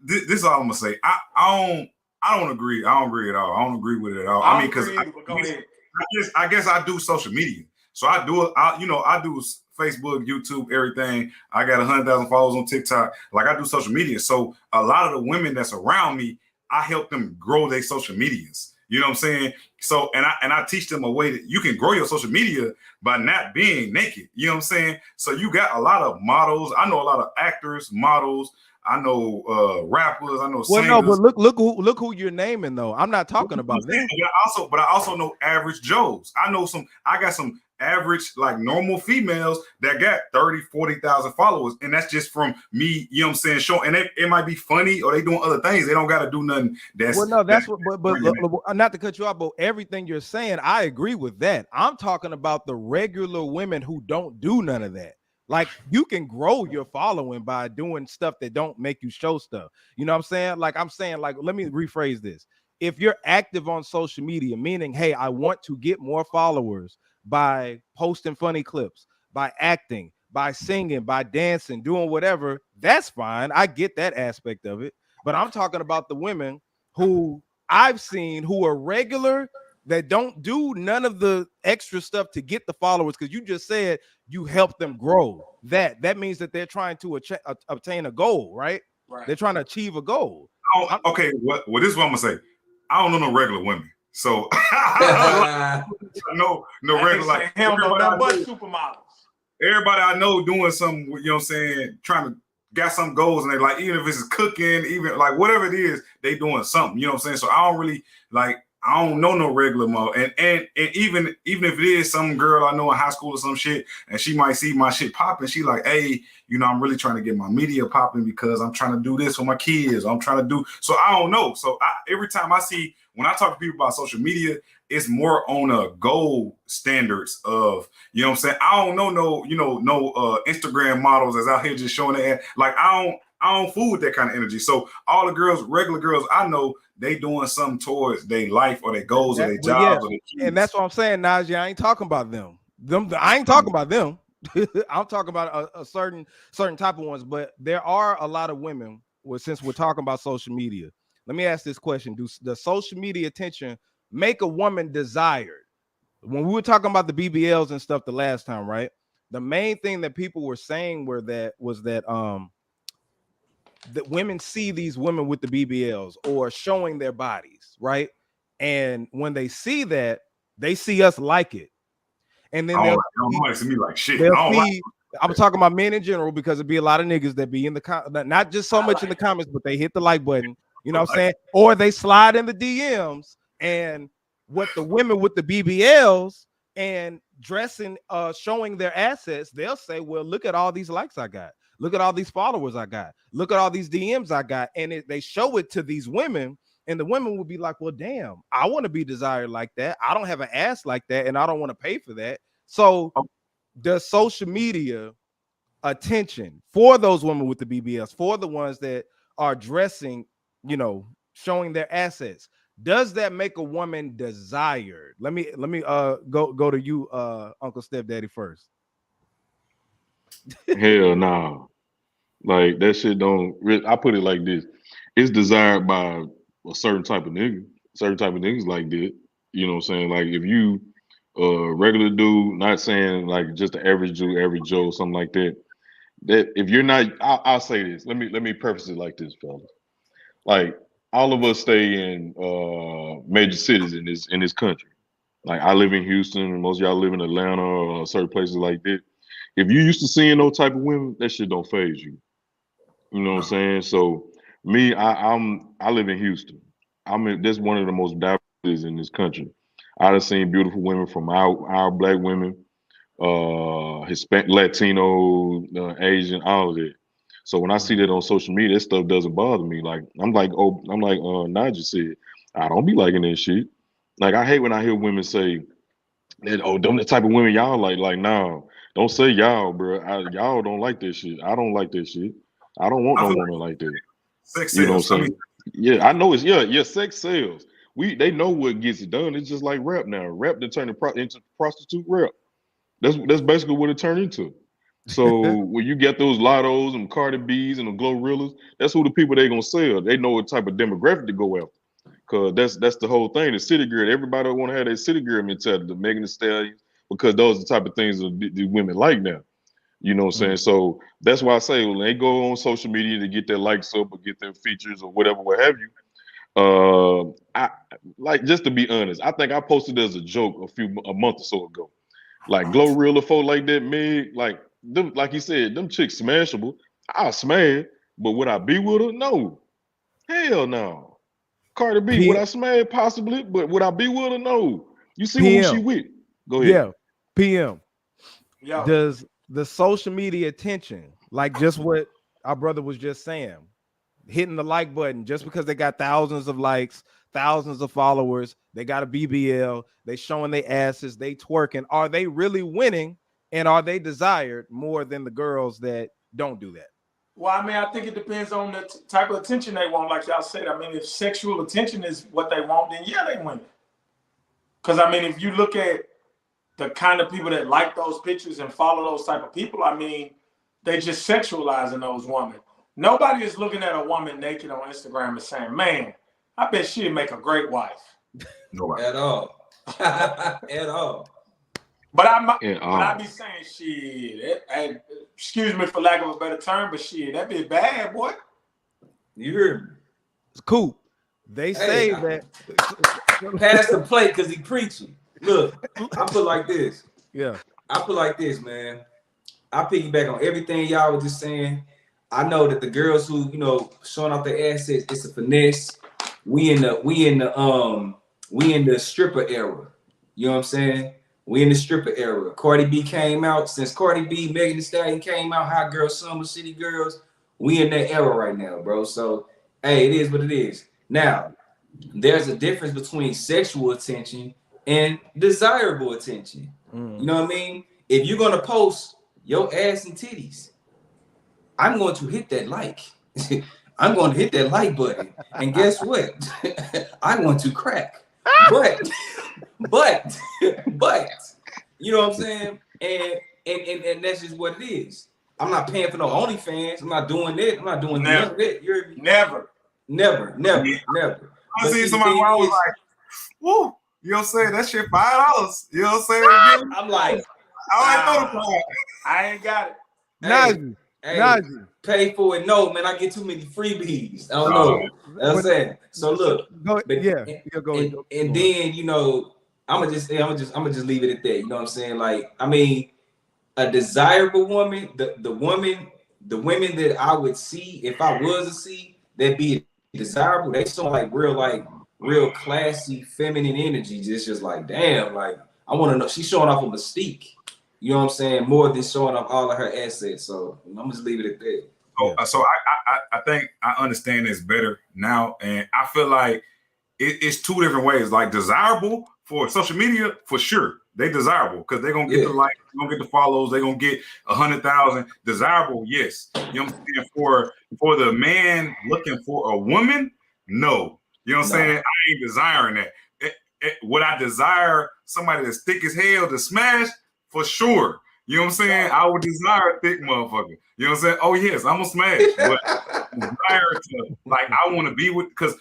This is all I'm gonna say. I don't agree. I don't agree at all. I don't agree with it at all. I mean, because I guess I do social media, so I do it. I do Facebook, YouTube, everything. I got 100,000 followers on TikTok. Like, I do social media. So a lot of the women that's around me, I help them grow their social medias. You know what I'm saying? So, and I teach them a way that you can grow your social media by not being naked. You know what I'm saying? So you got a lot of models. I know a lot of actors, models. I know rappers. I know singers. Well, no, but look who you're naming though. I'm not talking about them. But I also know average Joes. I got some average, like normal females that got 30, 40,000 followers. And that's just from me, you know what I'm saying? Showing, and it might be funny or they doing other things. They don't got to do nothing. Well, no, that's what, but not to cut you off, but everything you're saying, I agree with that. I'm talking about the regular women who don't do none of that. Like, you can grow your following by doing stuff that don't make you show stuff. You know what I'm saying? Like, I'm saying, like, let me rephrase this. If you're active on social media, meaning, hey, I want to get more followers by posting funny clips, by acting, by singing, by dancing, doing whatever, that's fine. I get that aspect of it. But I'm talking about the women who I've seen who are regular that don't do none of the extra stuff to get the followers, because you just said you help them grow. That means that they're trying to obtain a goal, right? They're trying to achieve a goal. Okay, well, this is what I'm gonna say. I don't know no regular women, so no regular, like everybody but supermodels. Everybody I know doing some, you know what I'm saying, trying to got some goals, and they like, even if it's cooking, even like whatever it is, they doing something, you know what I'm saying? So I don't really like, I don't know no regular mo, and even if it is some girl I know in high school or some shit, and she might see my shit popping, she like, hey, you know, I'm really trying to get my media popping because I'm trying to do this for my kids. I'm trying to do, so I don't know. So every time I see, when I talk to people about social media, it's more on a goal standards of, you know what I'm saying? I don't know no Instagram models that's out here just showing that. Like, I don't fool with that kind of energy. So all the girls, regular girls I know, they doing something towards their life or their goals or their jobs or their kids. And that's what I'm saying, Najee. I ain't talking about them. I ain't talking about them. I'm talking about a certain type of ones. But there are a lot of women. Well, since we're talking about social media, let me ask this question: do the social media attention make a woman desired? When we were talking about the BBLs and stuff the last time, right? The main thing that people were saying was that women see these women with the BBLs or showing their bodies, right? And when they see that, they see us like it. And then they'll see me like shit. I'm talking about men in general, because it'd be a lot of niggas that be in the not just so much in the comments, but they hit the like button, you know what I'm saying? Or they slide in the DMs, and what the women with the BBLs and dressing, showing their assets, they'll say, well, look at all these likes I got. Look at all these followers I got. Look at all these DMs I got. And they show it to these women, and the women will be like, well, damn, I want to be desired like that. I don't have an ass like that, and I don't want to pay for that. So the social media attention for those women with the BBLs, for the ones that are dressing, you know, showing their assets, does that make a woman desired? Let me go to you, Uncle Stepdaddy, first. Hell no. Like, that shit don't. I put it like this: it's desired by a certain type of nigga. Certain type of niggas like that. You know what I'm saying? Like, if you regular dude, not saying like just the average Jew, average Joe, something like that. That if you're not, I'll say this. Let me preface it like this, fellas. Like, all of us stay in major cities in this country. Like, I live in Houston, most of y'all live in Atlanta or certain places like that. If you used to seeing those type of women, that shit don't phase you. You know what I'm saying? So me, I live in Houston. This one of the most diverse in this country. I've seen beautiful women from our black women, Hispanic, Latino, Asian, all of that. So when I see that on social media, that stuff doesn't bother me. Like, I'm like Najee said, I don't be liking that shit. Like, I hate when I hear women say that, oh, them the type of women y'all like. Like, no, don't say y'all, bro. Y'all don't like that shit. I don't like that shit. I don't want no woman like that. Sex you know what I'm sales. saying? Yeah, I know it's sex sales. They know what gets it done. It's just like rap now. Rap to turn into prostitute rap. That's basically what it turned into. So when you get those Lottos and Cardi B's and the Glorrillas, that's who the people they gonna sell. They know what type of demographic to go after. Cause that's the whole thing. The city girl, everybody want to have that city girl mentality, the Megan Thee Stallion, because those are the type of things that the women like now. You know what I'm saying? So that's why I say when they go on social media to get their likes up or get their features or whatever, what have you. I like, just to be honest, I think I posted as a joke a month or so ago. Like, Glorilla folk like that, Meg, like them, like he said, them chicks smashable. I'll smash, but would I be with her? No. Hell no. Cardi B, would I smash? Possibly, but would I be with her? No. You see who she with. Go ahead. Yeah. PM. Yo, Does the social media attention, like just what our brother was just saying, hitting the like button just because they got thousands of likes, thousands of followers, they got a BBL, they showing their asses, they twerking, are they really winning, and are they desired more than the girls that don't do that? well, I mean, I think it depends on the type of attention they want. Like y'all said, I mean, if sexual attention is what they want, then yeah, they win. Because I mean, if you look at the kind of people that like those pictures and follow those type of people, I mean, they just sexualizing those women. Nobody is looking at a woman naked on Instagram and saying, "Man, I bet she'd make a great wife." Nobody. At all. At all. But I Yeah, be saying, shit. Excuse me for lack of a better term, but shit, that be bad, boy. You heard me. It's cool. They say Hey, that. Pass the plate because he preaching. Look, I put like this. Yeah. I put like this, man. I piggyback on everything y'all were just saying. I know that the girls who, you know, showing off their assets, it's a finesse. We in the stripper era. You know what I'm saying? We in the stripper era. Cardi B came out. Since Cardi B, Megan Thee Stallion came out, Hot Girl Summer, City Girls, we in that era right now, bro. So, hey, it is what it is. Now, there's a difference between sexual attention and desirable attention. Mm. You know what I mean? If you're gonna post your ass and titties, I'm going to hit that like. I'm going to hit that like button. And guess what? I want to crack. But, you know what I'm saying? And that's just what it is. I'm not paying for no OnlyFans. I'm not doing that. I'm not doing none of that. You're Never. never. I seen see, somebody the where I thing was is, like, woo, you know what I'm saying? That shit $5. You know what I'm saying? I'm like, I already thought about it. I ain't got it. Najee. hey, Najee. pay for it. No, man, I get too many freebies. I don't know. That's what I'm saying. So look, Go, but yeah. and then you know, I'm gonna just leave it at that. You know what I'm saying? Like, I mean, a desirable woman, the women that I would see if I was to see that be desirable, they show like real classy feminine energy. Just like, damn, like I want to know. She's showing off a mystique. You know what I'm saying? More than showing off all of her assets. So I'm gonna just leave it at that. So I think I understand this better now, and I feel like it's two different ways. Like desirable for social media, for sure, they desirable because they're gonna get the likes, they're gonna get the follows, they're gonna get 100,000. Desirable, yes. You know what I'm saying? For the man looking for a woman, no. You know what I'm saying? I ain't desiring that. Would I desire somebody that's thick as hell to smash? For sure. You know what I'm saying? I would desire a thick motherfucker. You know what I'm saying? Oh, yes, I'm going to smash. But desire to, like, I want to be with, because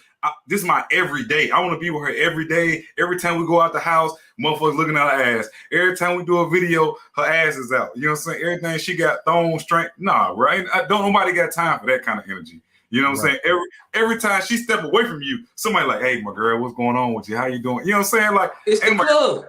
this is my everyday. I want to be with her every day. Every time we go out the house, motherfuckers looking at her ass. Every time we do a video, her ass is out. You know what I'm saying? Everything she got thrown straight. Nah, right? Don't nobody got time for that kind of energy. You know what I'm saying? Every time she step away from you, somebody like, hey, my girl, what's going on with you? How you doing? You know what I'm saying? Like, it's the club.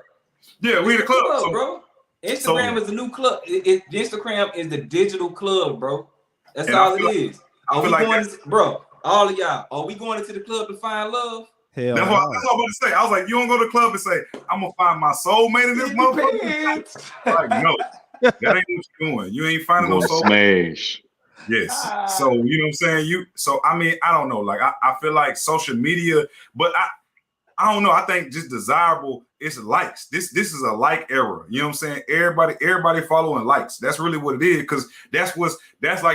Yeah, we in the club, so, bro. Instagram is the new club. Instagram is the digital club, bro. That's all it is. Are we going to, bro? All of y'all, are we going into the club to find love? Hell that's what I was about to say. I was like, you don't go to the club and say, I'm gonna find my soulmate in this motherfucker. Like, no, that ain't what you're doing. You ain't finding no soulmate. Smash. Yes. So you know what I'm saying? So I mean, I don't know. Like I feel like social media, but I don't know. I think just desirable. It's likes. This is a like era. You know what I'm saying? Everybody following likes. That's really what it is. Because that's like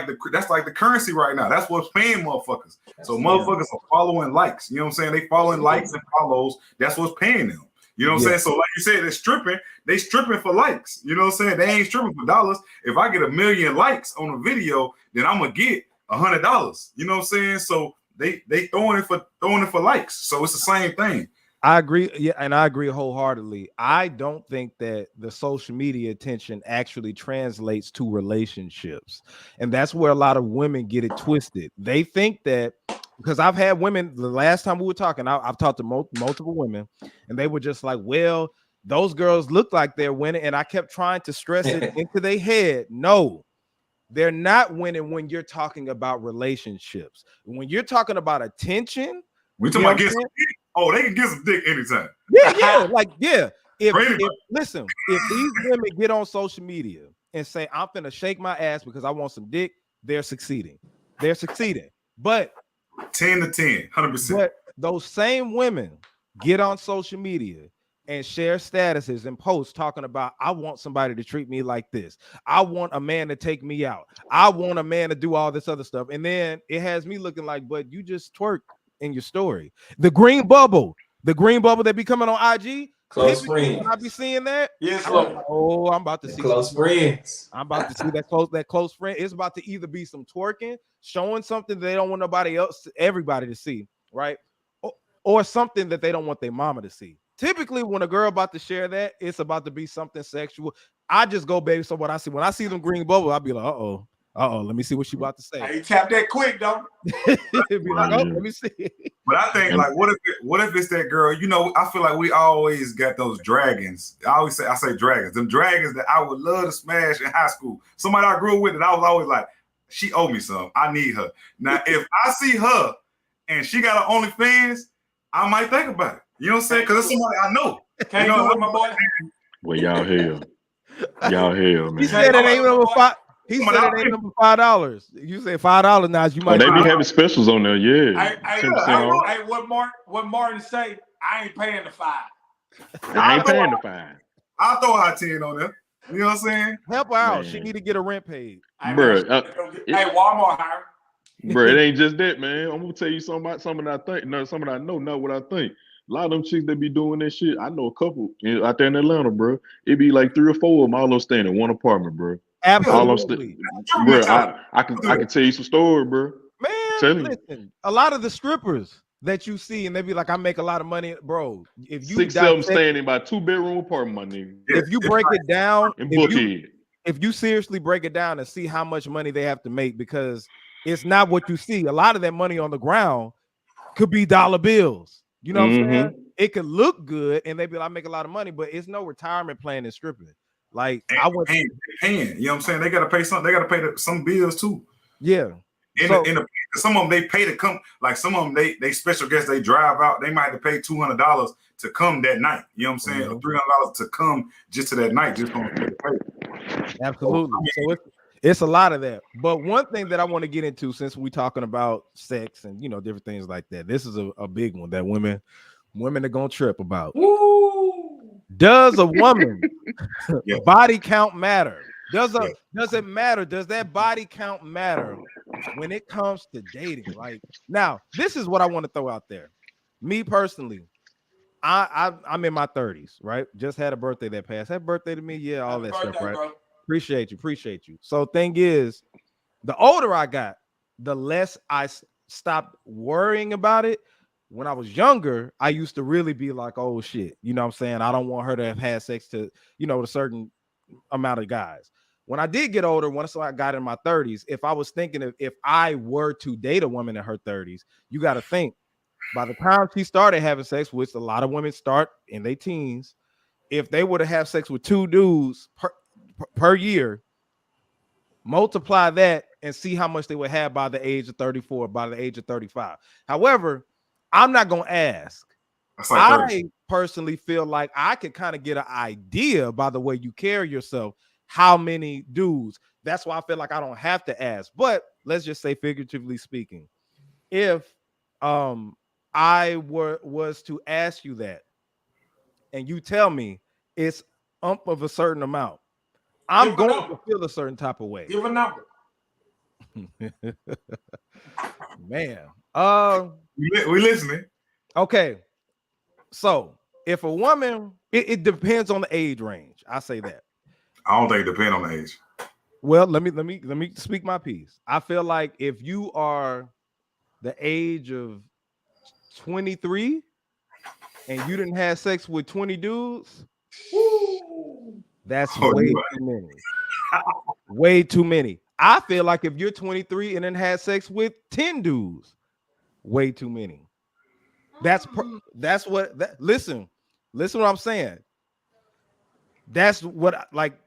the currency right now. That's what's paying motherfuckers. So motherfuckers are following likes. You know what I'm saying? They following likes and follows. That's what's paying them. You know what I'm saying? So like you said, they stripping for likes. You know what I'm saying? They ain't stripping for dollars. If I get 1 million likes on a video, then I'm gonna get $100. You know what I'm saying? So they throwing it for likes. So it's the same thing. I agree. Yeah, and I agree wholeheartedly. I don't think that the social media attention actually translates to relationships. And that's where a lot of women get it twisted. They think that, because I've had women, the last time we were talking, I've talked to multiple women, and they were just like, well, those girls look like they're winning. And I kept trying to stress it into their head. No, they're not winning when you're talking about relationships. When you're talking about attention, we talking about getting some dick. Oh, they can get some dick anytime. Yeah. listen, if these women get on social media and say, I'm finna shake my ass because I want some dick, they're succeeding. They're succeeding. But 10 to 10, 100%. But those same women get on social media and share statuses and posts talking about, I want somebody to treat me like this. I want a man to take me out. I want a man to do all this other stuff. And then it has me looking like, but you just twerk in your story. The green bubble that be coming on IG. Close friends. When I be seeing that, Yes, I'm Lord. like, oh, I'm about to see close friends. I'm about to see that close friend. It's about to either be some twerking, showing something they don't want nobody else, everybody to see, right? Or something that they don't want their mama to see. Typically, when a girl about to share that, it's about to be something sexual. I just go, baby. So what I see when I see them green bubble, I'll be like, let me see what she about to say. Hey, you tap that quick, though. Be like, let me see. But I think, like, what if it's that girl? You know, I feel like we always got those dragons. I say dragons. Them dragons that I would love to smash in high school. Somebody I grew up with, and I was always like, she owe me some. I need her. Now, if I see her and she got her OnlyFans, I might think about it. You know what I'm saying? Because it's somebody I know. Can't you know, do it, my boy. Well, y'all hell, man. He said it ain't number $5. He said it ain't number $5. You say $5 now. You might. They be having specials on there, yeah. Hey, what Martin say? I ain't paying the $5. I ain't paying the $5. I'll throw her 10 on there. You know what I'm saying? Help her out. Man. She need to get a rent paid. Bro, hey, Walmart hire. Bro, it ain't just that, man. I'm gonna tell you something about something I think. No, something I know, not what I think. A lot of them chicks that be doing that shit. I know a couple out there in Atlanta, bro. It be like 3 or 4 of them all them staying in one apartment, bro. Absolutely. Bro, I can tell you some story, bro. Man, listen, a lot of the strippers that you see and they be like, I make a lot of money, bro. If you 6 of them staying in my 2-bedroom apartment, my nigga. If you break it down, if you seriously break it down and see how much money they have to make, because it's not what you see. A lot of that money on the ground could be dollar bills. You know what I'm saying? It could look good and they be like, I make a lot of money, but it's no retirement plan in stripping. Like I went paying, you know what I'm saying? They gotta pay something, they gotta pay some bills too. Yeah. Some of them they pay to come, like some of them they special guests, they drive out, they might have to pay $200 to come that night. You know what I'm saying? Or $300 to come just to that night, just on the pay. Absolutely. So it's a lot of that. But one thing that I want to get into, since we're talking about sex and different things like that, this is a big one that women are gonna trip about. Woo! Does a woman body count matter? Does it matter? Does that body count matter when it comes to dating? Like, now, this is what I want to throw out there. Me personally, I'm in my 30s, right? Just had a birthday that passed. Happy birthday to me, yeah, all that stuff, right? Bro. Appreciate you. So thing is, the older I got, the less I stopped worrying about it. When I was younger, I used to really be like, oh shit, you know what I'm saying? I don't want her to have had sex to, a certain amount of guys. When I did get older, once I got in my 30s, if I was thinking if I were to date a woman in her 30s, you got to think by the time she started having sex, which a lot of women start in their teens, if they were to have sex with 2 dudes per year, multiply that and see how much they would have by the age of 34, by the age of 35. However, I'm not going to ask. I personally feel like I could kind of get an idea by the way you carry yourself, how many dudes. That's why I feel like I don't have to ask. But let's just say, figuratively speaking, if I was to ask you that and you tell me it's of a certain amount, I'm going to feel a certain type of way. Give a number. Man. We listening. Okay. So if a woman, it depends on the age range. I say that. I don't think it depends on the age. Well, let me speak my piece. I feel like if you are the age of 23 and you didn't have sex with 20 dudes, that's way too many. Way too many. I feel like if you're 23 and then had sex with 10 dudes, way too many. Listen what I'm saying. That's what, like,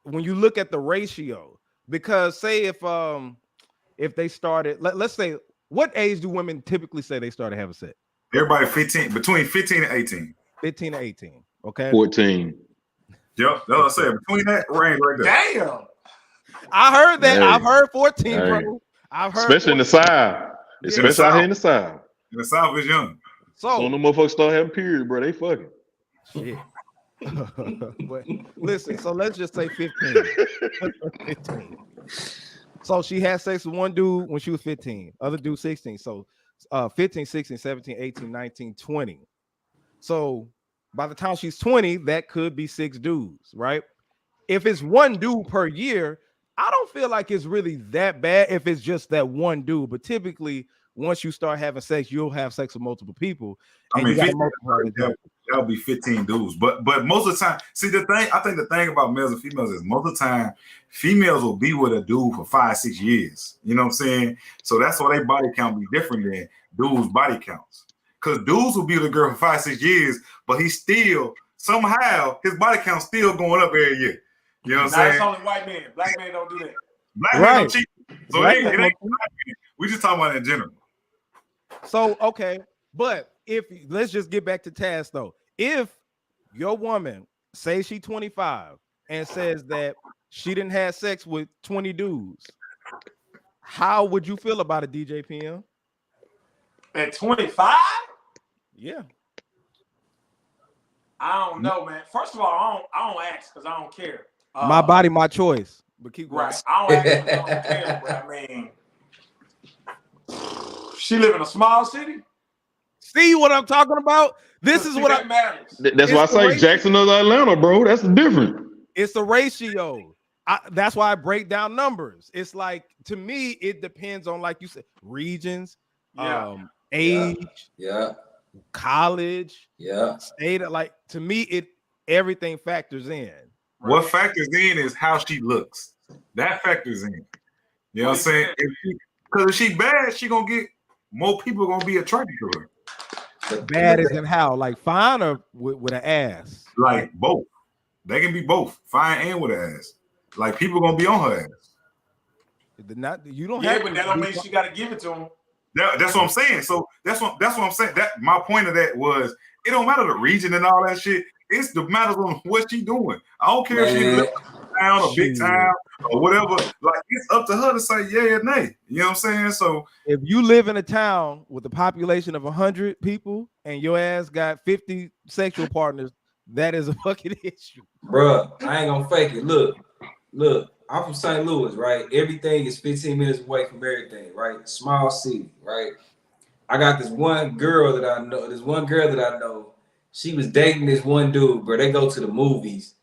when you look at the ratio, because say if they started, let's say, what age do women typically say they started having sex? Everybody between 15 and 18. 15 to 18. Okay. 14. Yep, that's what I said. Between that range right there. Damn. I heard that. Hey, I've heard 14, hey. bro. I've heard Especially in the 14. South. Yeah. Especially out here in the South. In the South is young. So So them motherfuckers start having periods, bro. They fucking. shit. But listen, so let's just say 15. 15. So she had sex with one dude when she was 15, other dude 16. So 15, 16, 17, 18, 19, 20. So by the time she's 20, that could be 6 dudes, right? If it's one dude per year, I don't feel like it's really that bad if it's just that one dude. But typically, once you start having sex, you'll have sex with multiple people. I And mean, you got 15, multiple other dudes. that would be 15 dudes. But most of the time, see the thing, I think the thing about males and females is most of the time, females will be with a dude for 5-6 years. You know what I'm saying? So that's why their body count be different than dudes' body counts. Because dudes will be with a girl for 5-6 years, but he still somehow his body count still going up every year. You know what I'm Now it's saying? only white men. Black men don't do that. Black men Right. don't cheat. So Black it men ain't don't black men. We just talking about in general. So okay, but if let's just get back to task though. If your woman say she 25 and says that she didn't have sex with 20 dudes, how would you feel about it, DJ PM? At 25? Yeah. I don't know, man. First of all, I don't ask because I don't care. My body, my choice. But keep going. Right. I don't ask because I don't care. But I mean, she live in a small city. See what I'm talking about? This is what that matters. That's why I It's the say ratio. Jackson or Atlanta, bro. That's the difference. It's the ratio. That's why I break down numbers. It's like, to me, it depends on, like you said, regions, Yeah. age, Yeah. college, Yeah. state. Like, to me, everything factors in. What factors in is how she looks. That factors in. You know what I'm saying? Because if she bad, she gonna get more people gonna be attracted to her. Bad as in how? Like fine or with an ass? Like both. They can be both, fine and with an ass. Like people gonna be on her ass. You don't Yeah, have but that don't mean she got to give it to him. That's what I'm saying. So that's what I'm saying. That my point of that was it don't matter the region and all that shit. It's the matter on what she doing. I don't care if she lives in a town or big town or whatever. Like it's up to her to say yeah or nay. You know what I'm saying? So if you live in a town with a population of 100 people and your ass got 50 sexual partners, that is a fucking issue. Bruh, I ain't gonna fake it. Look, I'm from St. Louis, right? Everything is 15 minutes away from everything, right? Small city, right? I got this one girl that I know. She was dating this one dude, bro. They go to the movies.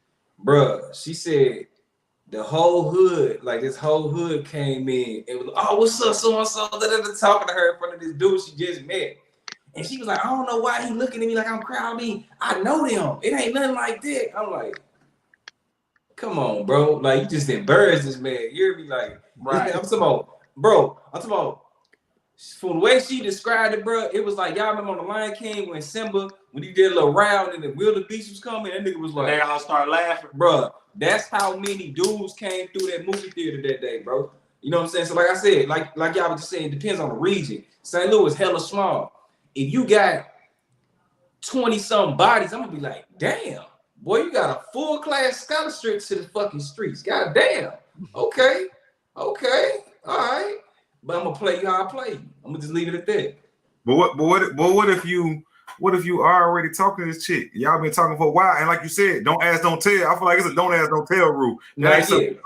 Bruh, she said the whole hood, like this whole hood came in and was, oh, what's up, so-and-so? Talking to her in front of this dude she just met. And she was like, I don't know why he looking at me like I'm crowding. I know them. It ain't nothing like that. I'm like, come on, bro. Like, you just embarrassed this man. You hear me? Like, Right. I'm talking about, from the way she described it, bro, it was like, y'all remember on The Lion King when Simba, when he did a little round and the wildebeest was coming, that nigga was like, they all start laughing. bro, that's how many dudes came through that movie theater that day, bro. You know what I'm saying? So like I said, like y'all was just saying, it depends on the region. St. Louis hella small. If you got 20-something bodies, I'm gonna be like, damn, boy, you got a full class scholarship to the fucking streets. God damn. Okay, all right. But I'm gonna play you how I play you. I'm gonna just leave it at that. But what if you are already talking to this chick? Y'all been talking for a while, and like you said, don't ask, don't tell. I feel like it's a don't ask, don't tell rule. That's true.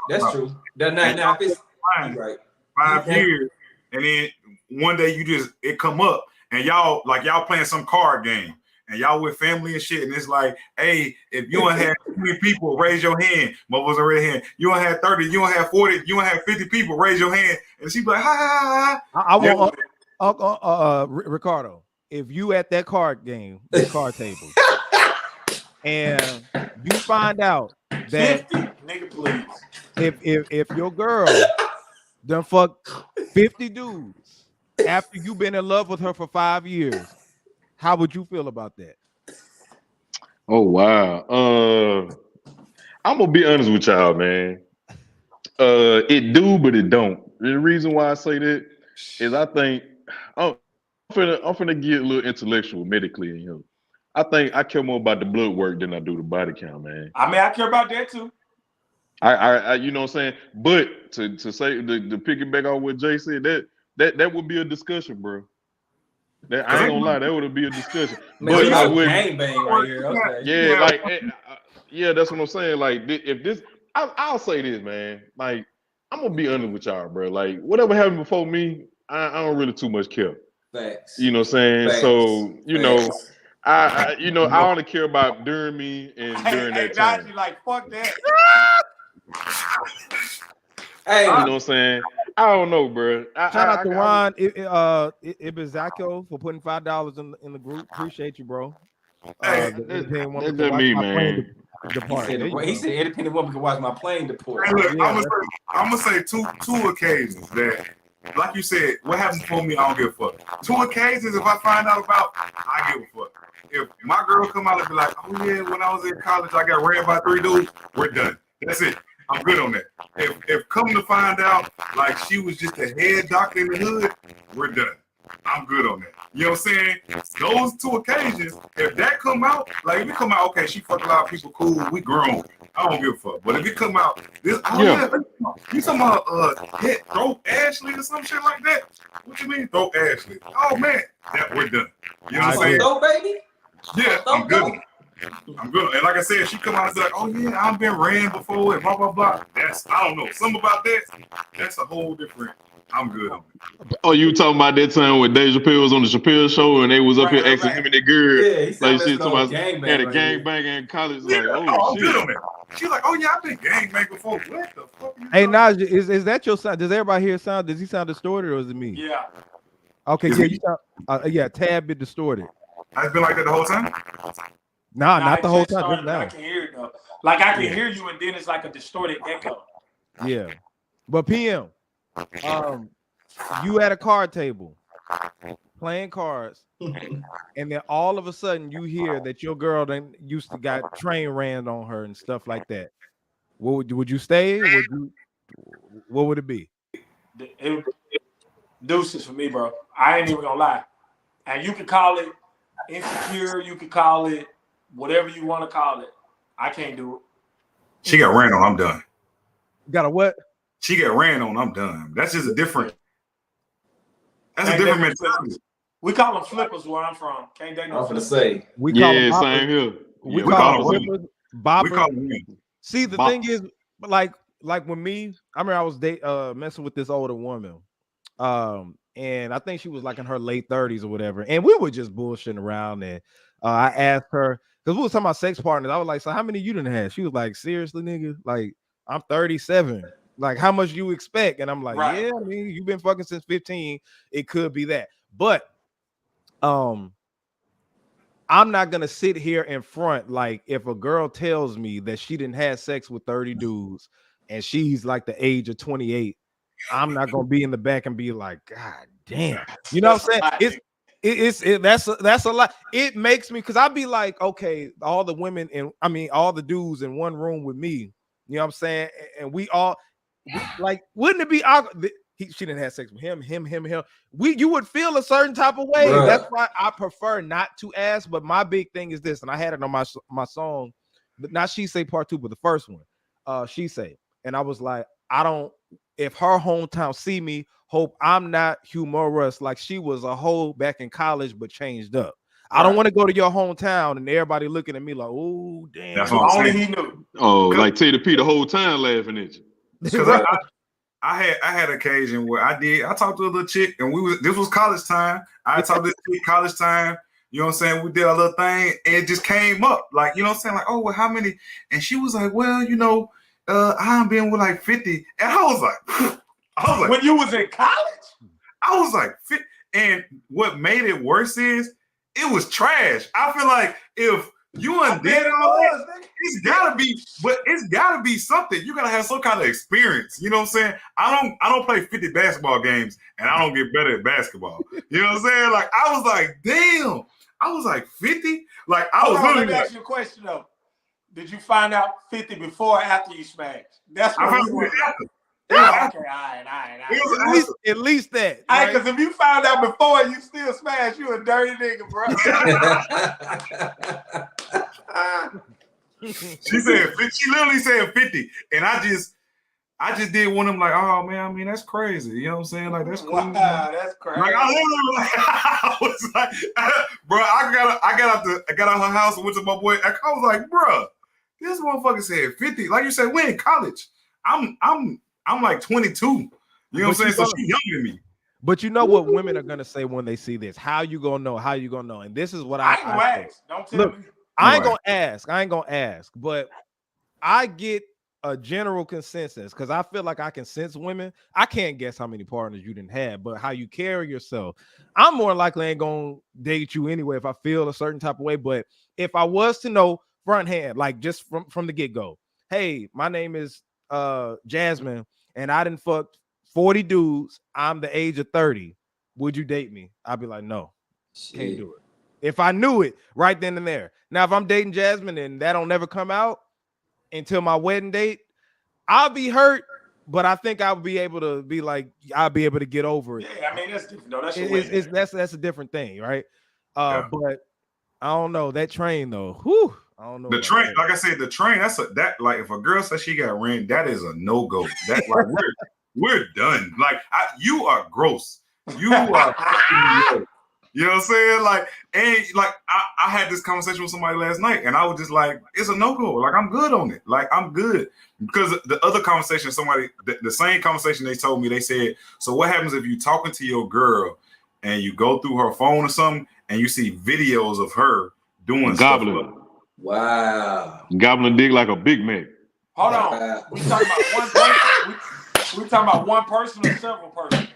Now if it's right, 5 years, and then one day it come up, and y'all playing some card game, and y'all with family and shit, and it's like, hey, if you don't have 20 people, raise your hand. Motherfuckers already hand. You don't have 30, you don't have 40, you don't have 50 people, raise your hand. And she be like, ha. I want Ricardo, if you at that card game, the card table, and you find out that 50, nigga, please. if your girl done fuck 50 dudes after you've been in love with her for 5 years, how would you feel about that? Oh wow. I'm gonna be honest with y'all, man. It do, but it don't. The reason why I say that is I think I'm finna get a little intellectual medically in here. I think I care more about the blood work than I do the body count, man. I mean, I care about that too. I you know what I'm saying? But to say the piggyback on what Jay said, that would be a discussion, bro. That I ain't gonna lie, that would be a discussion. Man, But you I a wouldn't. gang bang right here. Okay. Yeah, like yeah, that's what I'm saying. Like if this, I'll say this, man. Like I'm gonna be honest with y'all, bro. Like whatever happened before me, I don't really too much care. Facts. You know what I'm saying? Facts. So you know, Facts. I only care about during me and during that time. Najee, like fuck that. Hey, You know what I'm saying? I don't know, bro. Shout out to Ron Ibizako for putting $5 in the group. Appreciate you, bro. That's just me, man. he said independent woman can watch my plane deport. Hey, look, I'm gonna say two occasions that, like you said, what happens for me, I don't give a fuck. 2 occasions, if I find out about, I give a fuck. If my girl come out and be like, oh yeah, when I was in college, I got ran by 3 dudes, we're done. That's it. I'm good on that. If come to find out, like she was just a head doctor in the hood, we're done. I'm good on that. You know what I'm saying? Those 2 occasions, if that come out, like if it come out, okay, she fuck a lot of people, cool, we grown. I don't give a fuck. But if it come out, this, you talking about throw Ashley or some shit like that? What you mean throw Ashley? Oh man, that we're done. You know what I'm saying? Go, baby. Yeah, I'm good. I'm good. And like I said, she come out and be like, oh yeah, I've been ran before and blah, blah, blah. That's, I don't know. Something about that, that's a whole different, I'm good on it. Oh, you talking about that time when Dave Chappelle was on the Chappelle show and they was up here asking him and that girl, yeah, he like shit, somebody had a gangbang in college. Yeah, like, I'm shit. good on that. She's like, oh yeah, I've been gangbang before. What the fuck? Hey, Najee, is that your sound? Does everybody hear sound? Does he sound distorted or is it me? Yeah. Okay, yeah, you sound a tad bit distorted. I've been like that the whole time. Nah, not the whole time. Started, Just now. I can hear it though. Like I can hear you, and then it's like a distorted echo. Yeah, but PM, you at a card table playing cards, and then all of a sudden you hear that your girl then used to got train ran on her and stuff like that. What would you stay? What would it be? Deuces for me, bro. I ain't even gonna lie. And you can call it insecure. You can call it whatever you want to call it. I can't do it. She got ran on. I'm done. Got a what? She got ran on. I'm done. That's just a different. That's a different mentality. We call them flippers where I'm from. Can't they know? I'm gonna say. We call them same here. We call them flippers. We call them. See, the thing is, like with me, I remember I was messing with this older woman. And I think she was like in her late 30s or whatever. And we were just bullshitting around. And I asked her, because we was talking about sex partners. I was like, so how many you done had? She was like, seriously, nigga? Like, I'm 37. Like, how much you expect? And I'm like, yeah, I mean, you've been fucking since 15. It could be that. But I'm not gonna sit here in front like if a girl tells me that she didn't have sex with 30 dudes and she's like the age of 28, I'm not gonna be in the back and be like, God damn, you know what I'm saying? That's a lot. It makes me, because I'd be like, okay, all the women and all the dudes in one room with me, you know what I'm saying? And we all like, wouldn't it be awkward? She didn't have sex with him. You would feel a certain type of way. Bruh. That's why I prefer not to ask. But my big thing is this, and I had it on my song, but not She Say Part 2, but the first one, She Say. And I was like, if her hometown see me, hope I'm not humorous like she was a hoe back in college but changed up. I don't want to go to your hometown and everybody looking at me like, oh damn. That's what only he knew. Oh, like Tater P the whole time laughing at you. Because I had an occasion where I talked to a little chick and this was college time. I talked to this chick college time. You know what I'm saying? We did a little thing and it just came up. Like, you know what I'm saying? Like, oh, well, how many? And she was like, well, you know, I'm being with like 50. And I was like, when you was in college? I was like, 50. And what made it worse is it was trash. I feel like if you undid all that, it's gotta be something. You gotta have some kind of experience. You know what I'm saying? I don't play 50 basketball games and I don't get better at basketball. You know what I'm saying? Like I was like, damn. I was like 50. Like I was literally. Let me ask you a question though. Did you find out 50 before or after you smashed? That's what I found out after. Okay, all right. At least that. Hey, Right? because if you found out before and you still smash, you a dirty nigga, bro. She said 50. She literally said 50, and I just did one of them like, oh man, I mean that's crazy. You know what I'm saying? Like that's cool. Wow, that's crazy. Like I literally, like, I was like, bro, I got out her house and went to my boy. I was like, bro, this motherfucker said 50. Like you said, we in college. I'm like 22. You know what I'm saying? So she's younger than me. But you know what women are gonna say when they see this? How you gonna know? How you gonna know? And this is what I ain't gonna ask. Don't tell me. I ain't gonna ask. But I get a general consensus because I feel like I can sense women. I can't guess how many partners you didn't have, but how you carry yourself. I'm more likely ain't gonna date you anyway if I feel a certain type of way. But if I was to know front hand, like just from the get-go, hey, my name is Jasmine, and I done fucked 40 dudes. I'm the age of 30. Would you date me? I'd be like, no, can't do it. If I knew it right then and there. Now, if I'm dating Jasmine and that don't never come out until my wedding date, I'll be hurt, but I think I'll be able to be like, I'll be able to get over it. Yeah, I mean, that's different, though. That's a different thing, right? But I don't know. That train, though, whew, I don't know. The train, like I said, the train, that like if a girl says she got ran, that is a no-go. That like we're done. Like you are gross. You are you know what I'm saying? Like, and like I had this conversation with somebody last night, and I was just like, it's a no-go. Like, I'm good on it. Like, I'm good. Because the other conversation, the same conversation they told me, they said, so what happens if you talking to your girl and you go through her phone or something and you see videos of her doing gobbling stuff? Wow. Gobbling dick like a Big Mac. Hold on. We talking about one person. We talking about one person or several persons?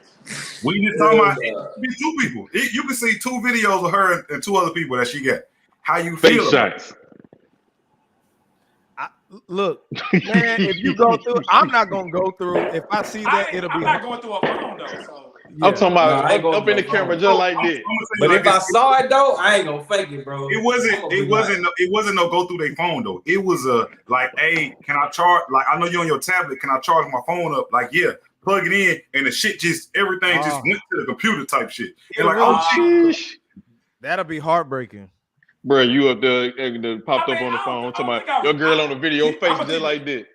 We just talking about it could be two people. You can see two videos of her and two other people that she got. How you feel? Face shots. Look, man, if you go through, I'm not gonna go through. If I see that, I'm not going through a phone though. So. Yeah. I'm talking about up in the camera just like this. But if I saw it though, I ain't gonna fake it, bro. It wasn't no go through their phone though. It was like, hey, can I charge? Like, I know you're on your tablet. Can I charge my phone up? Like, yeah, plug it in, and the shit everything just went to the computer type shit. And like, oh shit, that'll be heartbreaking. Bro, you up there popped up on the phone talking about your girl on the video face just like that.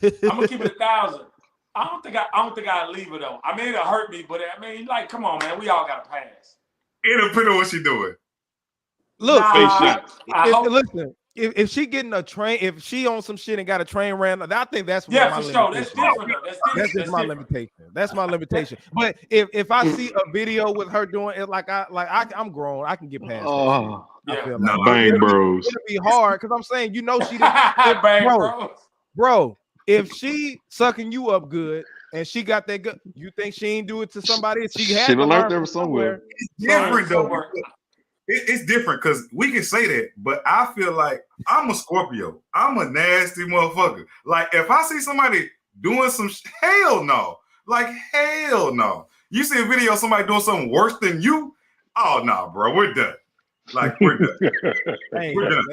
I'm gonna keep it 1,000. I don't think I'd leave it though. I mean, it'll hurt me, but I mean, like, come on, man, we all got to pass. It depends on what she doing. Look, listen. If she getting a train, if she on some shit and got a train ran, I think that's for sure. That's different. That's just my limitation. That's my limitation. But if I see a video with her doing it, I'm grown, I can get past that. I feel like bang bros. It'll be hard because I'm saying, you know, she didn't bang bro. If she sucking you up good and she got that good, you think she ain't do it to somebody? She had to learn there somewhere. It's different though. It's different because we can say that, but I feel like I'm a Scorpio. I'm a nasty motherfucker. Like, if I see somebody doing some hell no. Like, hell no. You see a video of somebody doing something worse than you? Oh no, bro, we're done. Like, we're done. We're done.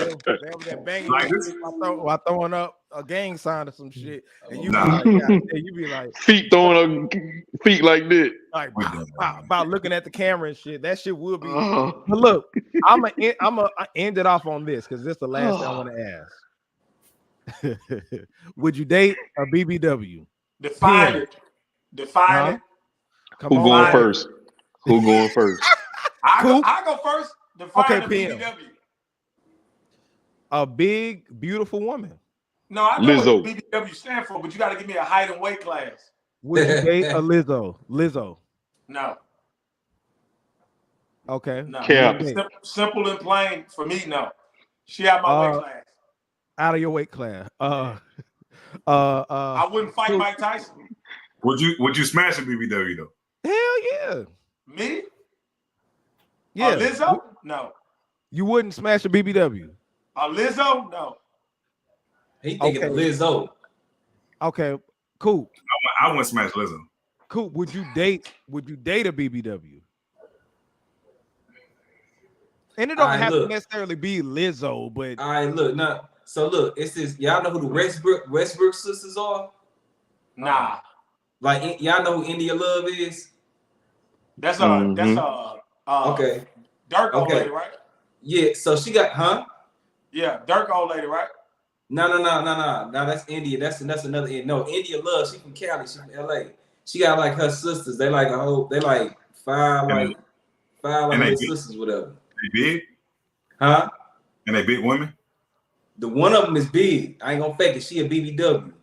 Like this, while throwing up a gang sign or some shit, and you be like, feet throwing feet like this, like about looking at the camera and shit. That shit will be. But look, I'm gonna end it off on this because this is the last thing I want to ask. Would you date a BBW? Define it. Define it. Who going first? Who going first? I go first. Define a BBW. A big, beautiful woman. No, I know what BBW stand for, but you got to give me a height and weight class. Would you date a Lizzo? Lizzo. No. Okay. No. Simple and plain for me. No. She out my weight class. Out of your weight class. I wouldn't fight Mike Tyson. Would you smash a BBW though? Hell yeah. Me? Yeah. Lizzo? No. You wouldn't smash a BBW? A Lizzo? No. He thinking Lizzo. Okay, cool. I wouldn't smash Lizzo. Cool. Would you date a BBW? And it don't have to necessarily be Lizzo, but all right, look, now. So look, it's this. Y'all know who the Westbrook sisters are? Nah, Like y'all know who India Love is? that's Okay. Dirk old Okay. lady, right? Yeah. So she got Yeah, Dirk old lady, right? No. That's India. That's another. No, India Love. She from Cali. She from LA. She got like her sisters. They like a whole. They like five And like and her they little sisters, whatever. big, Huh? and they big women. The one of them is big. I ain't gonna fake it. She a BBW.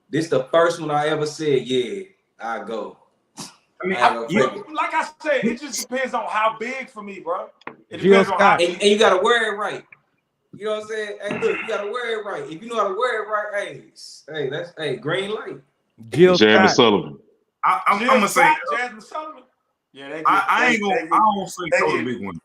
This the first one I ever said, yeah, I go. I mean, I ain't gonna fake it. like I said, it just depends on how big for me, bro. It Jill depends on how Scott. big. And you gotta wear it right. You know what I'm saying? Hey, look, you gotta wear it right. If you know how to wear it right, hey, green light. Jill Jasmine Scott. Sullivan. I'm Jill gonna say Scott, Jasmine Sullivan. Yeah, they get, I ain't gonna. they I get, don't say they total get- big women.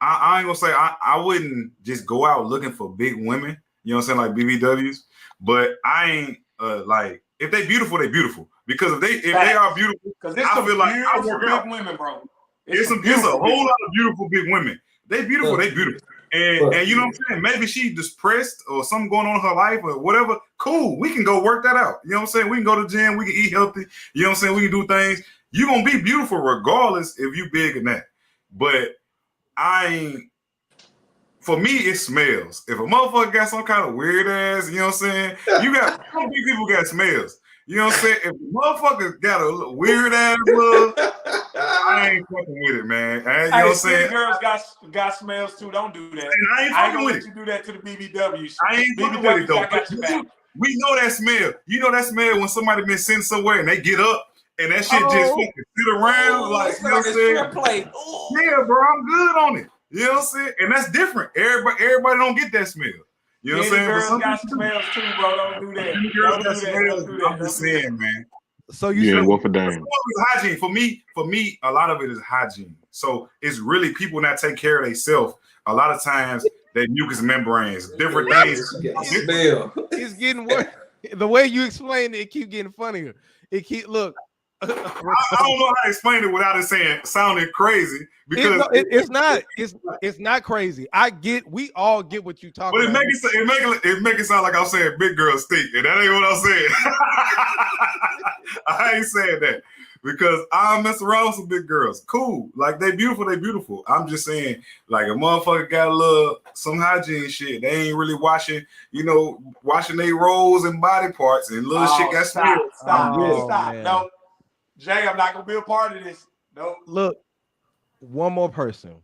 I ain't gonna say I wouldn't just go out looking for big women. You know what I'm saying, like BBWs. But I ain't like if they beautiful, they beautiful. Because if they are beautiful, Because it's I some feel like I beautiful work big out. women, bro. It's a whole lot of beautiful big women. They beautiful, they beautiful. And you know what I'm saying? Maybe she depressed or something going on in her life or whatever. Cool. We can go work that out. You know what I'm saying? We can go to the gym, we can eat healthy. You know what I'm saying? We can do things. You're gonna be beautiful regardless if you big or not. But I ain't for me, it smells. If a motherfucker got some kind of weird ass, you know what I'm saying? You got some big people got smells. You know what I'm saying? If a motherfucker got a weird ass look, I ain't fucking with it, man. You know what I'm saying? Girls got smells too. Don't do that. And I ain't I ain't fucking gonna with let it. you do that to the BBWs. I ain't fucking with it though. I got your back. We know that smell. You know that smell when somebody been sitting somewhere and they get up and that shit just fucking sit around like, you know what I'm saying? Plate. Yeah, bro, I'm good on it. You know what I'm saying? And that's different. Everybody don't get that smell. You know what I'm saying? Girls But some got people smells too, bro. Don't do that. girls Don't got do that. smells. Don't do that. I'm just Don't do that. saying, man. So you Yeah, said what for Some damn? of it's hygiene. For me, a lot of it is hygiene. So it's really people not take care of themselves. A lot of times, their mucous membranes, different things. Smell. it's getting worse. The way you explain it keep getting funnier. It keep look. I don't know how to explain it without it saying sounding crazy because it's not. It's not crazy. We all get what you talking but about. it make it sound like I'm saying big girl stink, and that ain't what I'm saying. I ain't saying that because I mess around with some big girls. Cool, like they beautiful, they beautiful. I'm just saying, like a motherfucker got a little some hygiene shit. They ain't really washing their rolls and body parts, and little shit got smelled. Stop. Man. No, Jay, I'm not gonna be a part of this. No. Look, one more person,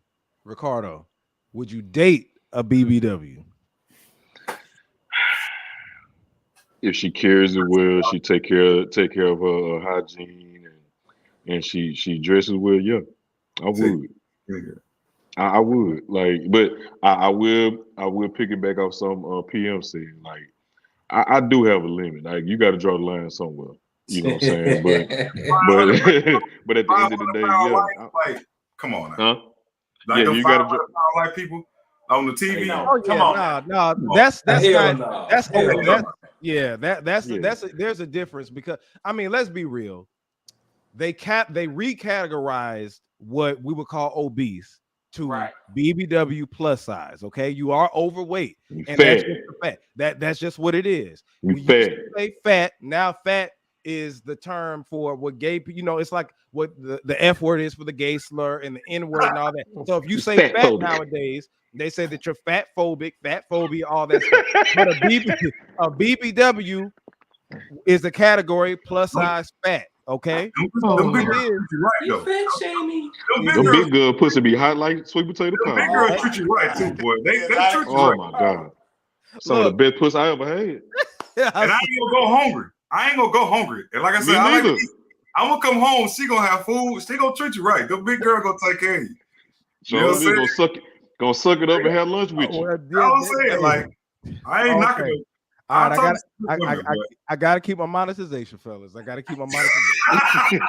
Ricardo. Would you date a BBW? If she carries it well, she take care of her hygiene and she dresses well. Yeah, I would. I would like, but I will pick it back off some PM said. Like I do have a limit. Like you got to draw the line somewhere. You know what I'm saying? But but at the end of the day, yeah. Like, come on now. Huh? Like Yeah, the you 500 got to. pound like people on the TV. Hey, No, come on. No, that's Hell not. no. That's Hell that's no. yeah. That's Yeah. there's a difference because I mean, let's be real. They recategorized what we would call obese to Right. BBW plus size. Okay, you are overweight, You and fat. that's just a fact. That's just what it is. You We used fat. to say fat. Now fat is the term for what gay people. You know, it's like what the F word is for the gay slur and the N word and all that. So if you say fat Fat-phobic. nowadays, they say that you're fat phobic, fat phobia, all that stuff. But a BBW is a category plus size fat. Okay, Them big it girls is. treat you right You though. fat shaming. Them big Them girls, big girl pussy be hot like sweet potato them big pie. girls boy. treat you right too, boy. They treat you Oh right. my god. Some of the best pussy I ever had. And I ain't gonna go hungry. And like I said, Me I like to neither. eat. I'm gonna come home. She gonna have food. She gonna treat you right. The big girl gonna take care of you. You know what I'm So they saying? gonna suck it up and have lunch with you. Well, I was saying, like, I ain't knocking okay. it. All right, Women, I gotta keep my monetization, fellas. I gotta keep my monetization.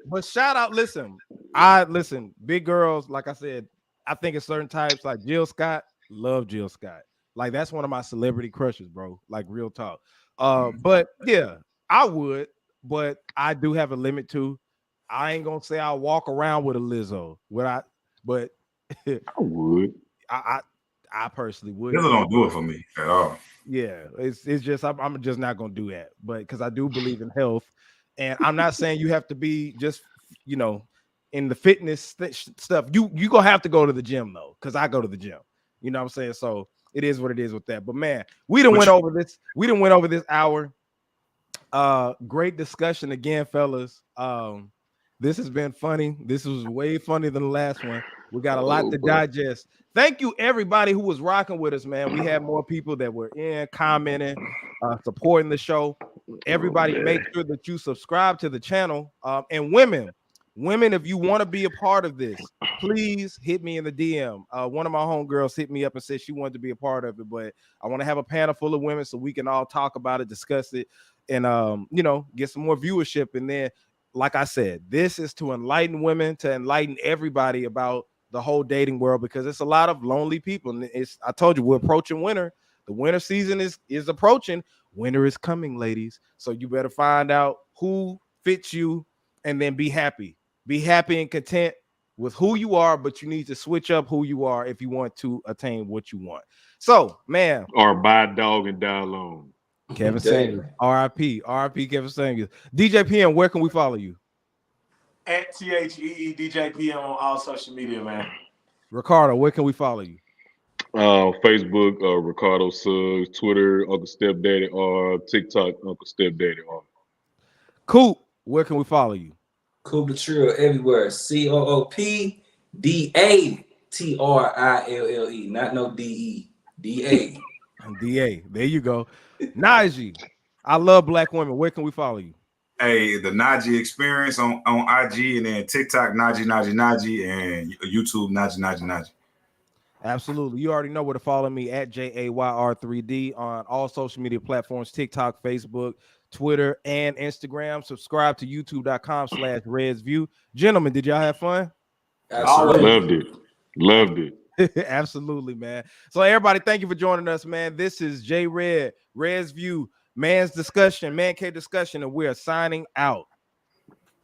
But shout out, listen, big girls, like I said, I think it's certain types like Jill Scott, love Jill Scott. Like that's one of my celebrity crushes, bro. Like real talk. But yeah, I would, but I do have a limit too. I ain't gonna say I'll walk around with a Lizzo. But I would. I I personally This wouldn't. don't do it for me at all. Yeah, it's just I'm just not gonna do that. But because I do believe in health, and I'm not saying you have to be just in the fitness stuff. You gonna have to go to the gym though, because I go to the gym. You know what I'm saying? So it is what it is with that. But man, we done went over this. We done went over this hour. Great discussion again, fellas. This has been funny. This was way funnier than the last one. We got a lot to digest. Thank you, everybody who was rocking with us, man. We had more people that were commenting, supporting the show. Everybody, make sure that you subscribe to the channel. And women, if you want to be a part of this, please hit me in the DM. One of my homegirls hit me up and said she wanted to be a part of it, but I want to have a panel full of women so we can all talk about it, discuss it, and get some more viewership. And then, like I said, this is to enlighten women, to enlighten everybody about the whole dating world, because it's a lot of lonely people. And I told you, we're approaching winter. The winter season is approaching. Winter is coming, ladies. So you better find out who fits you and then be happy. Be happy and content with who you are, but you need to switch up who you are if you want to attain what you want. So, man. Or buy a dog and die alone. Kevin Samuels, RIP Kevin Samuels. DJ PM, where can we follow you? At THEE DJ PM on all social media, man. Ricardo, where can we follow you? Facebook, Ricardo Suggs, Twitter, Uncle Stepdaddy, or TikTok, Uncle Stepdaddy. Coop, where can we follow you? Coop the Trill everywhere. COOPDATRILLE, not no DE. DA. DA. There you go. Najee, I love black women. Where can we follow you? Hey, the Najee Experience on IG, and then TikTok, Najee, and YouTube, Najee. Absolutely. You already know where to follow me, at JAYR3D on all social media platforms, TikTok, Facebook, Twitter, and Instagram. Subscribe to youtube.com/RedsView. Gentlemen, did y'all have fun? Absolutely. Loved it. Absolutely, man. So everybody, thank you for joining us, man. This is J Red, Reds View, Man's Discussion, Man Cave Discussion, and we are signing out.